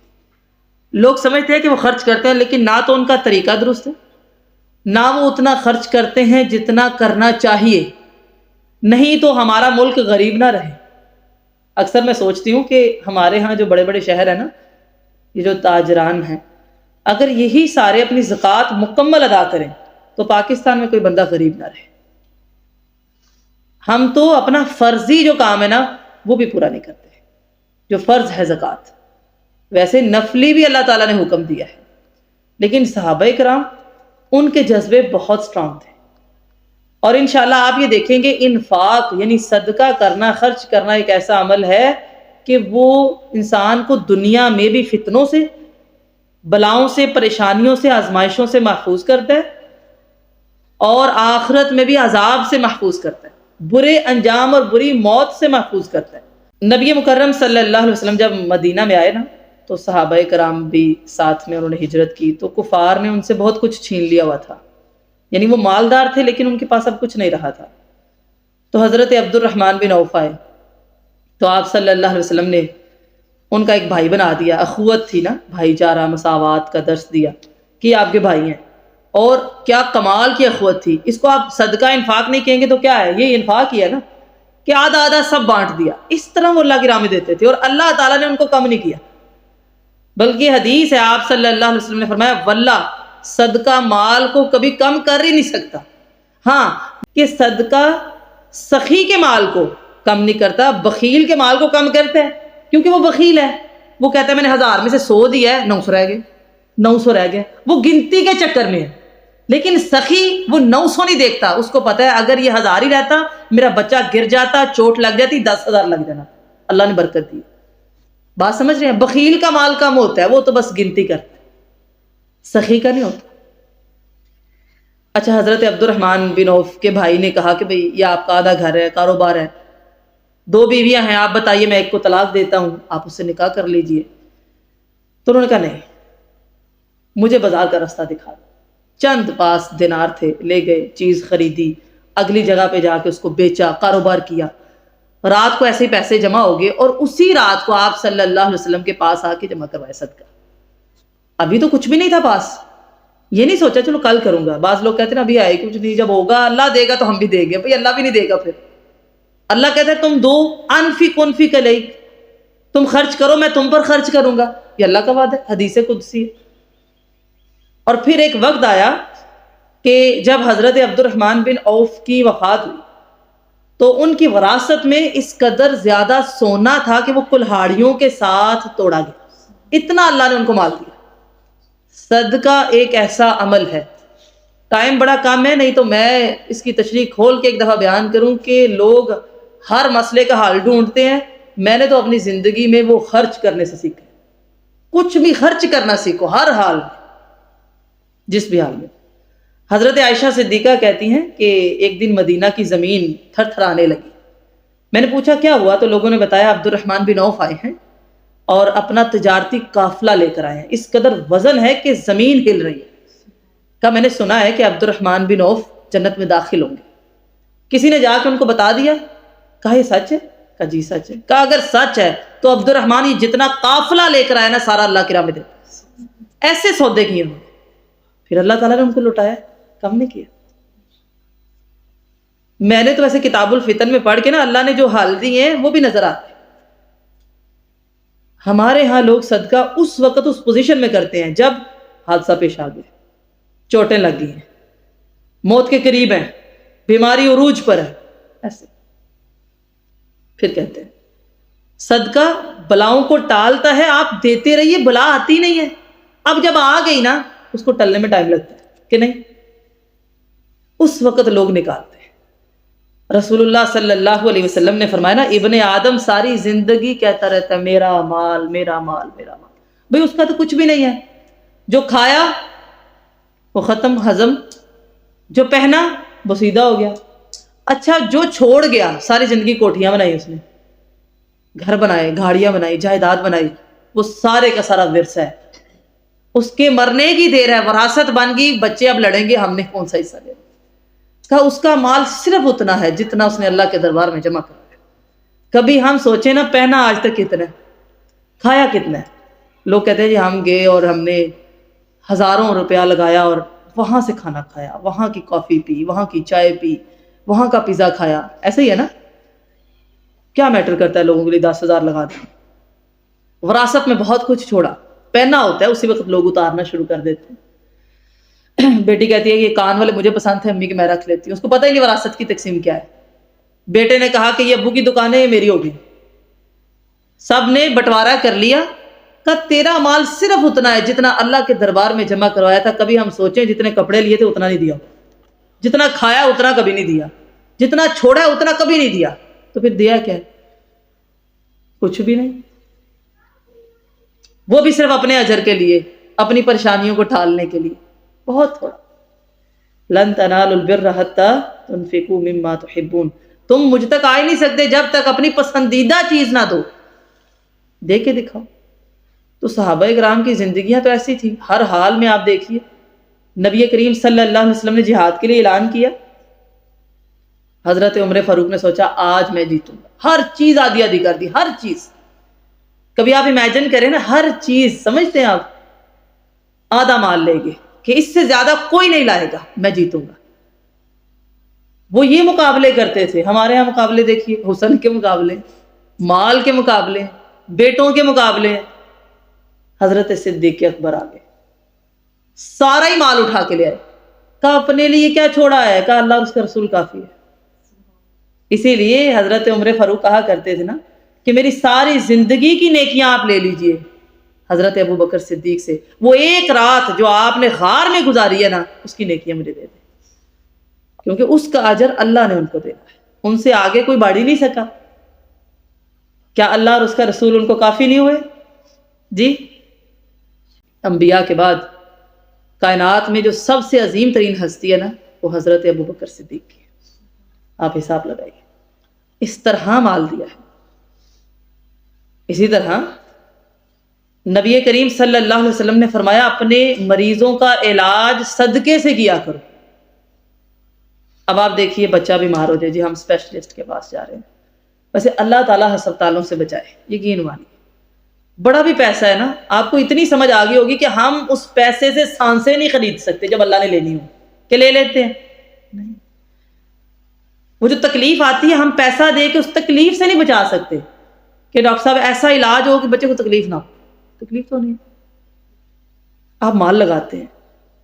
لوگ سمجھتے ہیں کہ وہ خرچ کرتے ہیں، لیکن نہ تو ان کا طریقہ درست ہے، نہ وہ اتنا خرچ کرتے ہیں جتنا کرنا چاہیے. نہیں تو ہمارا ملک غریب نہ رہے. اکثر میں سوچتی ہوں کہ ہمارے ہاں جو بڑے بڑے شہر ہیں نا، یہ جو تاجران ہیں، اگر یہی سارے اپنی زکوٰۃ مکمل ادا کریں تو پاکستان میں کوئی بندہ غریب نہ رہے. ہم تو اپنا فرضی جو کام ہے نا وہ بھی پورا نہیں کرتے، جو فرض ہے زکوٰۃ. ویسے نفلی بھی اللہ تعالیٰ نے حکم دیا ہے، لیکن صحابہ کرام ان کے جذبے بہت سٹرانگ تھے. اور انشاءاللہ آپ یہ دیکھیں گے انفاق یعنی صدقہ کرنا، خرچ کرنا ایک ایسا عمل ہے کہ وہ انسان کو دنیا میں بھی فتنوں سے، بلاؤں سے، پریشانیوں سے، آزمائشوں سے محفوظ کرتا ہے اور آخرت میں بھی عذاب سے محفوظ کرتا ہے، برے انجام اور بری موت سے محفوظ کرتا ہے. نبی مکرم صلی اللہ علیہ وسلم جب مدینہ میں آئے نا تو صحابہ کرام بھی ساتھ میں انہوں نے ہجرت کی، تو کفار نے ان سے بہت کچھ چھین لیا ہوا تھا. یعنی وہ مالدار تھے لیکن ان کے پاس اب کچھ نہیں رہا تھا. تو حضرت عبد الرحمن بن عوف آئے تو آپ صلی اللہ علیہ وسلم نے ان کا ایک بھائی بنا دیا. اخوت تھی نا، بھائی چارہ، مساوات کا درس دیا کہ یہ آپ کے بھائی ہیں. اور کیا کمال کی اخوت تھی. اس کو آپ صدقہ انفاق نہیں کہیں گے تو کیا ہے، یہ انفاق ہی ہے نا، کہ آدھا آدھا سب بانٹ دیا. اس طرح وہ اللہ کی راہ میں دیتے تھے اور اللہ تعالیٰ نے ان کو کم نہیں کیا. بلکہ حدیث ہے آپ صلی اللہ علیہ وسلم نے فرمایا واللہ صدقہ مال کو کبھی کم کر ہی نہیں سکتا. ہاں کہ صدقہ سخی کے مال کو کم نہیں کرتا، بخیل کے مال کو کم کرتا ہے، کیونکہ وہ بخیل ہے. وہ کہتا ہے میں نے 1000 میں سے 100 دیا ہے، 900 رہ گئے، 900 رہ گئے. وہ گنتی کے چکر میں ہے. لیکن سخی وہ 900 نہیں دیکھتا، اس کو پتا ہے اگر یہ 1000 ہی رہتا میرا بچہ گر جاتا، چوٹ لگ جاتی، 10,000 لگ جانا. اللہ نے برکت دی. بات سمجھ رہے ہیں؟ بخیل کا مال کم ہوتا ہے، وہ تو بس گنتی کرتا ہے، سخی کا نہیں ہوتا. اچھا، حضرت عبد الرحمن بن عوف کے بھائی نے کہا کہ بھئی یہ آپ کا آدھا گھر ہے، کاروبار ہے، 2 بیویاں ہیں، آپ بتائیے میں ایک کو طلاق دیتا ہوں، آپ اس سے نکاح کر لیجئے. تو انہوں نے کہا نہیں، مجھے بازار کا راستہ دکھا دو. چند پاس دینار تھے، لے گئے، چیز خریدی، اگلی جگہ پہ جا کے اس کو بیچا، کاروبار کیا. رات کو ایسے ہی پیسے جمع ہو گئے اور اسی رات کو آپ صلی اللہ علیہ وسلم کے پاس آ کے جمع کروائے صدقہ. ابھی تو کچھ بھی نہیں تھا پاس، یہ نہیں سوچا چلو کل کروں گا. بعض لوگ کہتے ہیں ابھی آئے کچھ نہیں، جب ہوگا اللہ دے گا تو ہم بھی دیں گے. بھئی اللہ بھی نہیں دے گا. پھر اللہ کہتا ہے تم دو، انفق انفق علیک، تم خرچ کرو میں تم پر خرچ کروں گا. یہ اللہ کا وعدہ ہے، حدیث قدسی ہے. اور پھر ایک وقت آیا کہ جب حضرت عبد الرحمن بن عوف کی وفات ہوئی تو ان کی وراثت میں اس قدر زیادہ سونا تھا کہ وہ کلہاڑیوں کے ساتھ توڑا گیا. اتنا اللہ نے ان کو مال دیا. صدقہ ایک ایسا عمل ہے، ٹائم بڑا کم ہے، نہیں تو میں اس کی تشریح کھول کے ایک دفعہ بیان کروں کہ لوگ ہر مسئلے کا حل ڈھونڈتے ہیں. میں نے تو اپنی زندگی میں وہ خرچ کرنے سے سیکھا. کچھ بھی خرچ کرنا سیکھو، ہر حال میں، جس بھی حال میں. حضرت عائشہ صدیقہ کہتی ہیں کہ ایک دن مدینہ کی زمین تھر تھرانے لگی. میں نے پوچھا کیا ہوا، تو لوگوں نے بتایا عبد الرحمن بن عوف آئے ہیں اور اپنا تجارتی قافلہ لے کر آئے ہیں، اس قدر وزن ہے کہ زمین ہل رہی ہے. کہا میں نے سنا ہے کہ عبد الرحمن بن عوف جنت میں داخل ہوں گے. کسی نے جا کے ان کو بتا دیا. کہا یہ سچ ہے؟ کہا جی سچ ہے. کہا اگر سچ ہے تو عبد الرحمن یہ جتنا قافلہ لے کر آیا نا سارا اللہ کی راہ میں دیتا. ایسے سودے کیے انہوں نے. پھر اللہ تعالیٰ نے ان کو لٹایا، کم نہیں کیا. میں نے تو ایسے کتاب الفتن میں پڑھ کے نا اللہ نے جو حال دیے ہیں وہ بھی نظر آتے ہیں. ہمارے ہاں لوگ صدقہ اس وقت اس پوزیشن میں کرتے ہیں جب حادثہ پیش آ گیا، چوٹیں لگ گئی ہیں، موت کے قریب ہیں، بیماری عروج پر ہے، ایسے پھر کہتے ہیں صدقہ بلاؤں کو ٹالتا ہے، آپ دیتے رہیے، بلا آتی نہیں ہے۔ اب جب آ گئی نا اس کو ٹلنے میں ٹائم لگتا ہے کہ نہیں، اس وقت لوگ نکالتے ہیں۔ رسول اللہ صلی اللہ علیہ وسلم نے فرمایا نا، ابن آدم ساری زندگی کہتا رہتا ہے میرا مال میرا مال میرا مال، بھئی اس کا تو کچھ بھی نہیں ہے، جو کھایا وہ ختم ہضم، جو پہنا وہ سیدھا ہو گیا۔ اچھا جو چھوڑ گیا، ساری زندگی کوٹھیاں بنائی اس نے، گھر بنائے، گاڑیاں بنائی، جائیداد بنائی، وہ سارے کا سارا ورثہ ہے، اس کے مرنے کی دیر ہے، وراثت بن گئی، بچے اب لڑیں گے ہم نے کون سا حصہ لیا۔ کہا اس کا مال صرف اتنا ہے جتنا اس نے اللہ کے دربار میں جمع کرایا۔ کبھی ہم سوچیں نا پہنا آج تک کتنا ہے، کھایا کتنا ہے۔ لوگ کہتے ہیں جی ہم گئے اور ہم نے ہزاروں روپیہ لگایا اور وہاں سے کھانا کھایا، وہاں کی کافی پی، وہاں کی چائے پی، وہاں کا پیزا کھایا، ایسے ہی ہے نا؟ کیا میٹر کرتا ہے لوگوں کے لیے 10,000 لگا دیں؟ وراثت میں بہت کچھ چھوڑا، پہننا ہوتا ہے اسی وقت لوگ اتارنا شروع کر دیتے ہیں۔ بیٹی کہتی ہے یہ کان والے مجھے پسند تھے، امی کی میں رکھ لیتی ہوں، اس کو پتہ ہی نہیں وراثت کی تقسیم کیا ہے۔ بیٹے نے کہا کہ یہ ابو کی دکان ہے، یہ میری ہوگی، سب نے بٹوارا کر لیا۔ کہ تیرا مال صرف اتنا ہے جتنا اللہ کے دربار میں جمع کروایا تھا۔ کبھی ہم سوچیں جتنے کپڑے لیے تھے اتنا نہیں دیا، جتنا کھایا اتنا کبھی نہیں دیا، جتنا چھوڑا اتنا کبھی نہیں دیا، تو پھر دیا کیا ہے؟ کچھ بھی نہیں، وہ بھی صرف اپنے اجر کے لیے، اپنی پریشانیوں کو ٹالنے کے لیے، بہت تھوڑا۔ لن تنالوا البر حتى تنفقوا مما تحبون، تم مجھ تک آ ہی نہیں سکتے جب تک اپنی پسندیدہ چیز نہ دو، دے کے دکھاؤ۔ تو صحابہ کرام کی زندگیاں تو ایسی تھی، ہر حال میں آپ دیکھیے نبی کریم صلی اللہ علیہ وسلم نے جہاد کے لیے اعلان کیا، حضرت عمر فاروق نے سوچا آج میں جیتوں گا، ہر چیز آدھی آدھی کر دی، ہر چیز۔ کبھی آپ امیجن کریں نا، ہر چیز سمجھتے ہیں آپ، آدھا مال لے گے کہ اس سے زیادہ کوئی نہیں لائے گا، میں جیتوں گا۔ وہ یہ مقابلے کرتے تھے، ہمارے ہاں مقابلے دیکھیے، حسن کے مقابلے، مال کے مقابلے، بیٹوں کے مقابلے۔ حضرت صدیق اکبر آگے سارا ہی مال اٹھا کے لے آئے، کہا اپنے لیے کیا چھوڑا ہے؟ کہا اللہ اور اس کا رسول کافی ہے۔ اسی لیے حضرت عمر فاروق کہا کرتے تھے نا کہ میری ساری زندگی کی نیکیاں آپ لے لیجئے حضرت ابو بکر صدیق سے، وہ ایک رات جو آپ نے غار میں گزاری ہے نا، اس کی نیکیاں مجھے دے دیں، کیونکہ اس کا اجر اللہ نے ان کو دینا ہے، ان سے آگے کوئی بڑھ ہی نہیں سکا۔ کیا اللہ اور اس کا رسول ان کو کافی نہیں ہوئے؟ جی، انبیاء کے بعد کائنات میں جو سب سے عظیم ترین ہستی ہے نا، وہ حضرت ابو بکر صدیق کی ہے۔ آپ حساب لگائیے، اس طرح مال دیا ہے۔ اسی طرح نبی کریم صلی اللہ علیہ وسلم نے فرمایا اپنے مریضوں کا علاج صدقے سے کیا کرو۔ اب آپ دیکھیے بچہ بیمار ہو جائے، جی ہم اسپیشلسٹ کے پاس جا رہے ہیں، ویسے اللہ تعالیٰ ہسپتالوں سے بچائے، یقین مانیے۔ بڑا بھی پیسہ ہے نا، آپ کو اتنی سمجھ آ گئی ہوگی کہ ہم اس پیسے سے سانسیں نہیں خرید سکتے جب اللہ نے لینی ہو کہ لے لیتے ہیں، نہیں۔ وہ جو تکلیف آتی ہے ہم پیسہ دے کے اس تکلیف سے نہیں بچا سکتے کہ ڈاکٹر صاحب ایسا علاج ہو کہ بچے کو تکلیف نہ ہو، تکلیف تو نہیں۔ آپ مال لگاتے ہیں،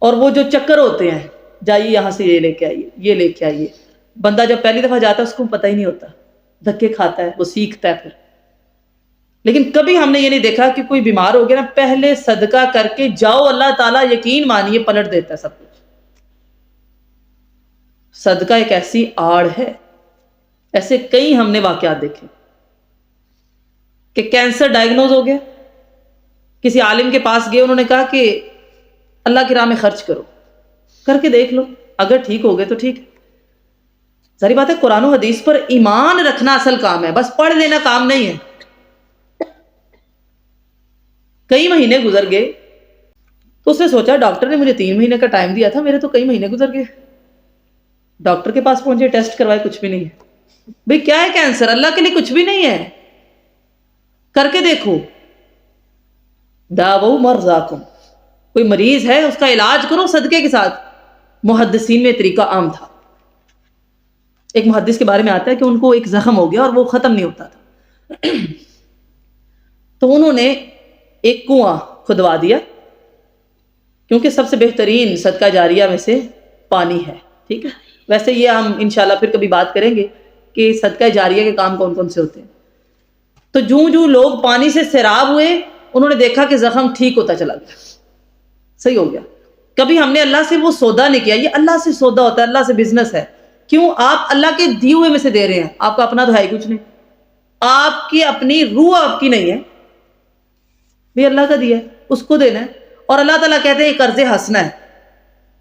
اور وہ جو چکر ہوتے ہیں، جائیے یہاں سے یہ لے کے آئیے، یہ لے کے آئیے، بندہ جب پہلی دفعہ جاتا ہے اس کو پتہ ہی نہیں ہوتا، دھکے کھاتا ہے، وہ سیکھتا ہے پھر۔ لیکن کبھی ہم نے یہ نہیں دیکھا کہ کوئی بیمار ہو گیا نا، پہلے صدقہ کر کے جاؤ، اللہ تعالیٰ یقین مانیے پلٹ دیتا ہے سب کچھ۔ صدقہ ایک ایسی آڑ ہے، ایسے کئی ہم نے واقعات دیکھے کہ کینسر ڈائگنوز ہو گیا، کسی عالم کے پاس گئے، انہوں نے کہا کہ اللہ کی راہ میں خرچ کرو، کر کے دیکھ لو، اگر ٹھیک ہو گئے تو ٹھیک ہے۔ ظاہر بات ہے قرآن و حدیث پر ایمان رکھنا اصل کام ہے، بس پڑھ لینا کام نہیں ہے۔ کئی مہینے گزر گئے تو اس نے سوچا ڈاکٹر نے مجھے 3 مہینے کا ٹائم دیا تھا، میرے تو کئی مہینے گزر گئے۔ ڈاکٹر کے پاس پہنچے، ٹیسٹ کروائے، کچھ بھی نہیں ہے۔ بھئی کیا ہے کینسر؟ اللہ کے لیے کچھ بھی نہیں ہے، کر کے دیکھو۔ داؤ مرضاکم، کوئی مریض ہے اس کا علاج کرو صدقے کے ساتھ۔ محدثین میں طریقہ عام تھا، ایک محدث کے بارے میں آتا ہے کہ ان کو ایک زخم ہو گیا اور وہ ختم نہیں ہوتا تھا، تو انہوں نے ایک کنواں کھدوا دیا کیونکہ سب سے بہترین صدقہ جاریہ میں سے پانی ہے. ٹھیک ہے، ویسے یہ ہم انشاءاللہ پھر کبھی بات کریں گے کہ صدقہ جاریہ کے کام کون کون سے ہوتے ہیں. تو جو لوگ پانی سے سیراب ہوئے انہوں نے دیکھا کہ زخم ٹھیک ہوتا چلا گیا، صحیح ہو گیا. کبھی ہم نے اللہ سے وہ سودا نہیں کیا. یہ اللہ سے سودا ہوتا ہے، اللہ سے بزنس ہے. کیوں؟ آپ اللہ کے دیے ہوئے میں سے دے رہے ہیں. آپ کا اپنا تو ہے ہی کچھ نہیں، آپ کی اپنی روح آپ کی نہیں ہے، بھی اللہ کا دیا ہے، اس کو دینا ہے. اور اللہ تعالیٰ کہتے ہیں یہ قرض حسنہ ہے.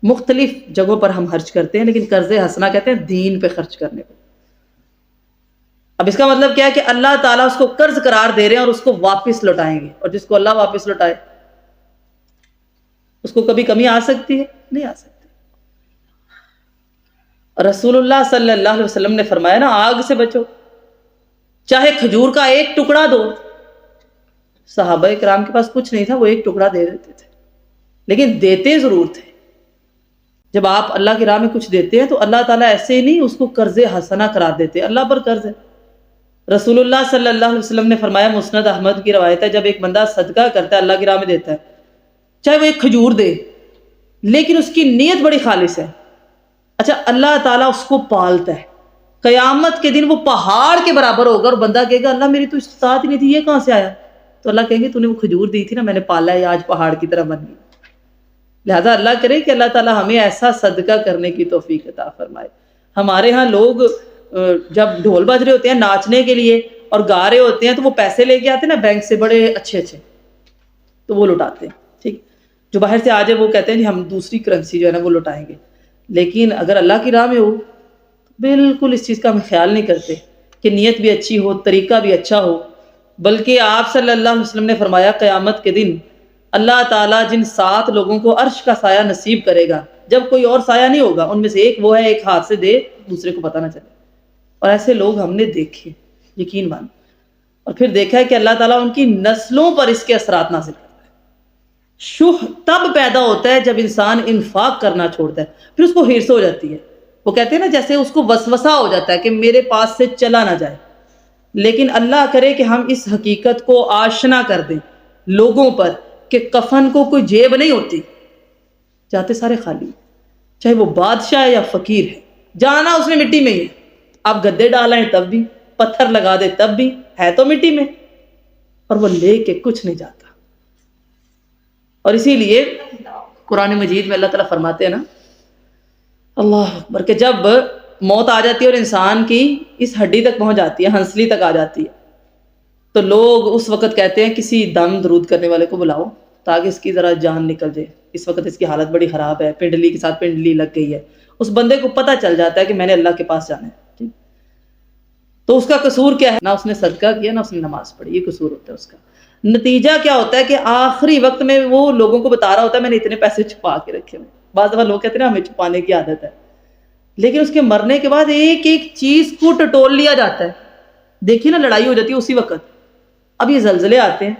مختلف جگہوں پر ہم خرچ کرتے ہیں، لیکن قرض حسنہ کہتے ہیں دین پہ خرچ کرنے کو. اب اس کا مطلب کیا ہے کہ اللہ تعالیٰ اس کو قرض قرار دے رہے ہیں اور اس کو واپس لوٹائیں گے. اور جس کو اللہ واپس لوٹائے اس کو کبھی کمی آ سکتی ہے؟ نہیں آ سکتی. رسول اللہ صلی اللہ علیہ وسلم نے فرمایا نا، آگ سے بچو، چاہے کھجور کا ایک ٹکڑا دو. صحابہ کرام کے پاس کچھ نہیں تھا، وہ ایک ٹکڑا دے دیتے تھے، لیکن دیتے ضرور تھے. جب آپ اللہ کی راہ میں کچھ دیتے ہیں تو اللہ تعالیٰ ایسے ہی نہیں اس کو قرض حسنہ قرار دیتے. اللہ پر قرض ہے. رسول اللہ صلی اللہ علیہ وسلم نے فرمایا، مسند احمد کی روایت ہے، جب ایک بندہ صدقہ کرتا ہے، اللہ کی راہ میں دیتا ہے، چاہے وہ ایک کھجور دے، لیکن اس کی نیت بڑی خالص ہے، اچھا اللہ تعالیٰ اس کو پالتا ہے. قیامت کے دن وہ پہاڑ کے برابر ہوگا اور بندہ کہے گا اللہ میری تو استطاعت ہی نہیں تھی، یہ کہاں سے آیا؟ تو اللہ کہیں گے تو نے وہ کھجور دی تھی نا، میں نے پالا ہے، آج پہاڑ کی طرح بن گئی. لہذا اللہ کرے کہ اللہ تعالیٰ ہمیں ایسا صدقہ کرنے کی توفیق عطا فرمائے. ہمارے ہاں لوگ جب ڈھول بج رہے ہوتے ہیں ناچنے کے لیے اور گا رہے ہوتے ہیں تو وہ پیسے لے کے آتے ہیں نا بینک سے، بڑے اچھے اچھے، تو وہ لوٹاتے ہیں. ٹھیک، جو باہر سے آ جائے وہ کہتے ہیں ہم دوسری کرنسی جو ہے نا وہ لوٹائیں گے. لیکن اگر اللہ کی راہ میں ہو بالکل اس چیز کا ہم خیال نہیں کرتے کہ نیت بھی اچھی ہو، طریقہ بھی اچھا ہو. بلکہ آپ صلی اللہ علیہ وسلم نے فرمایا قیامت کے دن اللہ تعالیٰ جن 7 لوگوں کو عرش کا سایہ نصیب کرے گا، جب کوئی اور سایہ نہیں ہوگا، ان میں سے ایک وہ ہے ایک ہاتھ سے دے دوسرے کو پتہ نہ چلے. اور ایسے لوگ ہم نے دیکھے، یقین مان. اور پھر دیکھا ہے کہ اللہ تعالیٰ ان کی نسلوں پر اس کے اثرات نازل کرتا ہے. شح تب پیدا ہوتا ہے جب انسان انفاق کرنا چھوڑتا ہے، پھر اس کو ہرس ہو جاتی ہے. وہ کہتے ہیں نا جیسے اس کو وسوسہ ہو جاتا ہے کہ میرے پاس سے چلا نہ جائے. لیکن اللہ کرے کہ ہم اس حقیقت کو آشنا کر دیں لوگوں پر کہ کفن کو کوئی جیب نہیں ہوتی، جاتے سارے خالی، چاہے وہ بادشاہ ہے یا فقیر ہے، جانا اس نے مٹی میں ہی ہے. آپ گدے ڈالیں تب بھی، پتھر لگا دے تب بھی، ہے تو مٹی میں، اور وہ لے کے کچھ نہیں جاتا. اور اسی لیے قرآن مجید میں اللہ تعالیٰ فرماتے ہیں نا، اللہ اکبر، کہ جب موت آ جاتی ہے اور انسان کی اس ہڈی تک پہنچ جاتی ہے، ہنسلی تک آ جاتی ہے، تو لوگ اس وقت کہتے ہیں کسی دم درود کرنے والے کو بلاؤ تاکہ اس کی ذرا جان نکل جائے، اس وقت اس کی حالت بڑی خراب ہے، پنڈلی کے ساتھ پنڈلی لگ گئی ہے. اس بندے کو پتہ چل جاتا ہے کہ میں نے اللہ کے پاس جانا ہے. ٹھیک، تو اس کا قصور کیا ہے؟ نہ اس نے صدقہ کیا نہ اس نے نماز پڑھی، یہ قصور ہوتا ہے اس کا. نتیجہ کیا ہوتا ہے کہ آخری وقت میں وہ لوگوں کو بتا رہا ہوتا ہے میں نے اتنے پیسے چھپا کے رکھے ہوئے. بعض دفعہ لوگ کہتے ہیں نا ہمیں چھپانے کی عادت ہے، لیکن اس کے مرنے کے بعد ایک ایک چیز کو ٹٹول لیا جاتا ہے. دیکھیے نا لڑائی ہو جاتی ہے اسی وقت. اب یہ زلزلے آتے ہیں،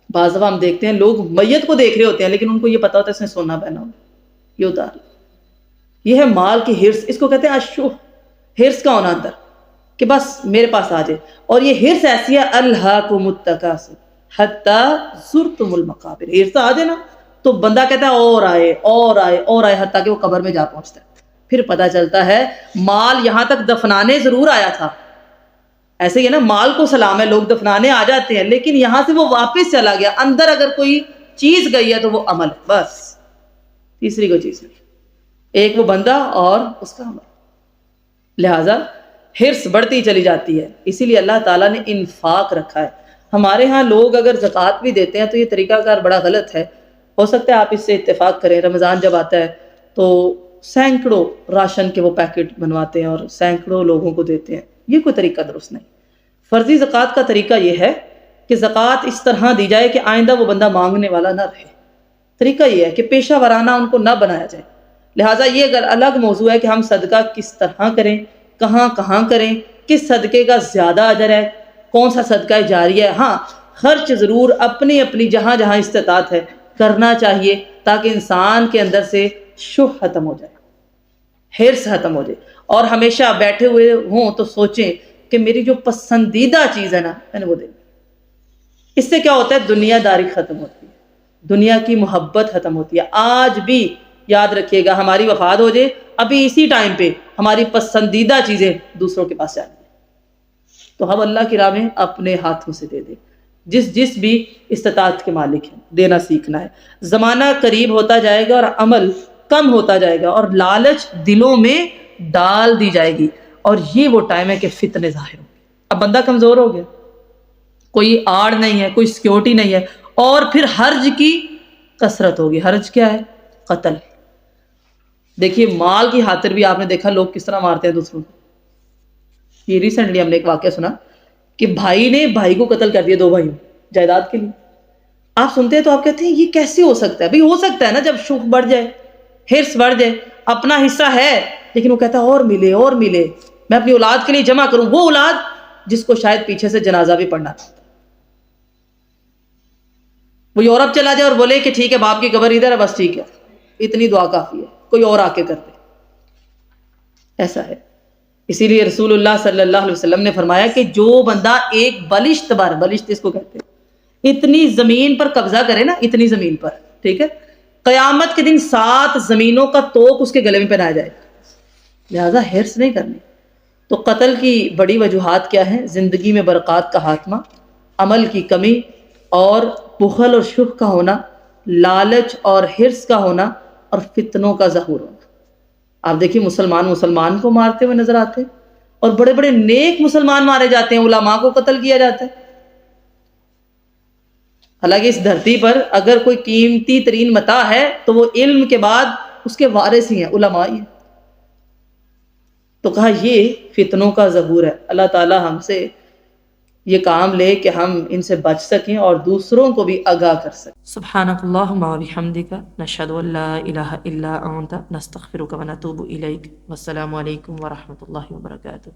بعض دفعہ ہم دیکھتے ہیں لوگ میت کو دیکھ رہے ہوتے ہیں لیکن ان کو یہ پتا ہوتا ہے اس نے سونا پہنا ہو، یہ اتار. یہ ہے مال کی ہرس، اس کو کہتے ہیں اشوہ، ہرس کا ہونا اندر کہ بس میرے پاس آ جائے. اور یہ ہرس ایسی ہے الہاکم التکاثر حتی زرتم المقابر، ہرس آ جائے نا تو بندہ کہتا ہے اور آئے اور آئے اور آئے، حتیٰ کہ وہ قبر میں جا پہنچتا ہے. پھر پتہ چلتا ہے مال یہاں تک دفنانے ضرور آیا تھا. ایسے ہی ہے نا، مال کو سلام ہے، لوگ دفنانے آ جاتے ہیں لیکن یہاں سے وہ واپس چلا گیا. اندر اگر کوئی چیز گئی ہے تو وہ عمل ہے، بس تیسری کوئی چیز نہیں. ایک وہ بندہ اور اس کا عمل. لہٰذا ہرس بڑھتی چلی جاتی ہے. اسی لیے اللہ تعالیٰ نے انفاق رکھا ہے. ہمارے ہاں لوگ اگر زکوٰۃ بھی دیتے ہیں تو یہ طریقہ کار بڑا غلط ہے. ہو سکتا ہے آپ اس سے اتفاق کریں، رمضان جب آتا ہے تو سینکڑوں راشن کے وہ پیکٹ بنواتے ہیں اور سینکڑوں لوگوں کو دیتے ہیں. یہ کوئی طریقہ درست نہیں. فرضی زکوٰۃ کا طریقہ یہ ہے کہ زکوٰۃ اس طرح دی جائے کہ آئندہ وہ بندہ مانگنے والا نہ رہے. طریقہ یہ ہے کہ پیشہ ورانہ ان کو نہ بنایا جائے. لہٰذا یہ اگر الگ موضوع ہے کہ ہم صدقہ کس طرح کریں، کہاں کہاں کریں، کس صدقے کا زیادہ اجر ہے، کون سا صدقہ جاریہ ہے. ہاں خرچ ضرور اپنی اپنی جہاں جہاں استطاعت ہے کرنا چاہیے تاکہ انسان کے اندر سے شح ختم ہو جائے، ہرس ختم ہو جائے، اور ہمیشہ بیٹھے ہوئے ہوں تو سوچیں کہ میری جو پسندیدہ چیز ہے نا میں نے وہ دے. اس سے کیا ہوتا ہے؟ دنیا داری ختم ہوتی ہے. دنیا کی محبت ختم ہوتی ہے. آج بھی یاد رکھیے گا، ہماری وفات ہو جائے ابھی اسی ٹائم پہ ہماری پسندیدہ چیزیں دوسروں کے پاس جائیں گی، تو ہم اللہ کی راہ میں اپنے ہاتھوں سے دے دیں. جس بھی استطاعت کے مالک ہیں دینا سیکھنا ہے. زمانہ قریب ہوتا جائے گا اور عمل کم ہوتا جائے گا اور لالچ دلوں میں ڈال دی جائے گی، اور یہ وہ ٹائم ہے کہ فتنے ظاہر ہوں گے. اب بندہ کمزور ہو گیا، کوئی آڑ نہیں ہے، کوئی سیکیورٹی نہیں ہے، اور پھر حرج کی کثرت ہوگی. حرج کیا ہے؟ قتل. دیکھیے مال کی خاطر بھی آپ نے دیکھا لوگ کس طرح مارتے ہیں دوسروں کو. یہ ریسنٹلی ہم نے ایک واقعہ سنا کہ بھائی نے بھائی کو قتل کر دیا، 2 بھائیوں جائیداد کے لیے. آپ سنتے ہیں تو آپ کہتے ہیں یہ کیسے ہو سکتا ہے؟ بھئی ہو سکتا ہے نا، جب شوق بڑھ جائے، حرص بڑھ جائے. اپنا حصہ ہے لیکن وہ کہتا ہے اور ملے اور ملے، میں اپنی اولاد کے لیے جمع کروں. وہ اولاد جس کو شاید پیچھے سے جنازہ بھی پڑھنا تھا، وہ یورپ چلا جائے اور بولے کہ ٹھیک ہے باپ کی قبر ادھر ہے، بس ٹھیک ہے اتنی دعا کافی ہے، کوئی اور آ کے کر دے. ایسا ہے. اسی لیے رسول اللہ صلی اللہ علیہ وسلم نے فرمایا کہ جو بندہ ایک بلشت بار، بلشت اس کو کہتے ہیں، اتنی زمین پر قبضہ کرے نا، اتنی زمین پر، ٹھیک ہے، قیامت کے دن 7 زمینوں کا توق اس کے گلے میں پہنایا جائے گا. لہذا حرص نہیں کرنی. تو قتل کی بڑی وجوہات کیا ہیں؟ زندگی میں برکات کا خاتمہ، عمل کی کمی، اور بخل اور شح کا ہونا، لالچ اور حرص کا ہونا، اور فتنوں کا ظہور ہونا. آپ دیکھیے مسلمان کو مارتے ہوئے نظر آتے ہیں، اور بڑے بڑے نیک مسلمان مارے جاتے ہیں، علماء کو قتل کیا جاتا ہے. حالانکہ اس دھرتی پر اگر کوئی قیمتی ترین متاع ہے تو وہ علم کے بعد اس کے وارث ہی ہیں، علماء ہی ہیں. تو کہا یہ فتنوں کا ظہور ہے. اللہ تعالی ہم سے یہ کام لے کہ ہم ان سے بچ سکیں اور دوسروں کو بھی آگاہ کر سکیں. سبحانک اللہم و بحمدک، نشہد ان لا الہ الا انت، نستغفرک و نتوب الیک. والسلام علیکم ورحمۃ اللہ وبرکاتہ.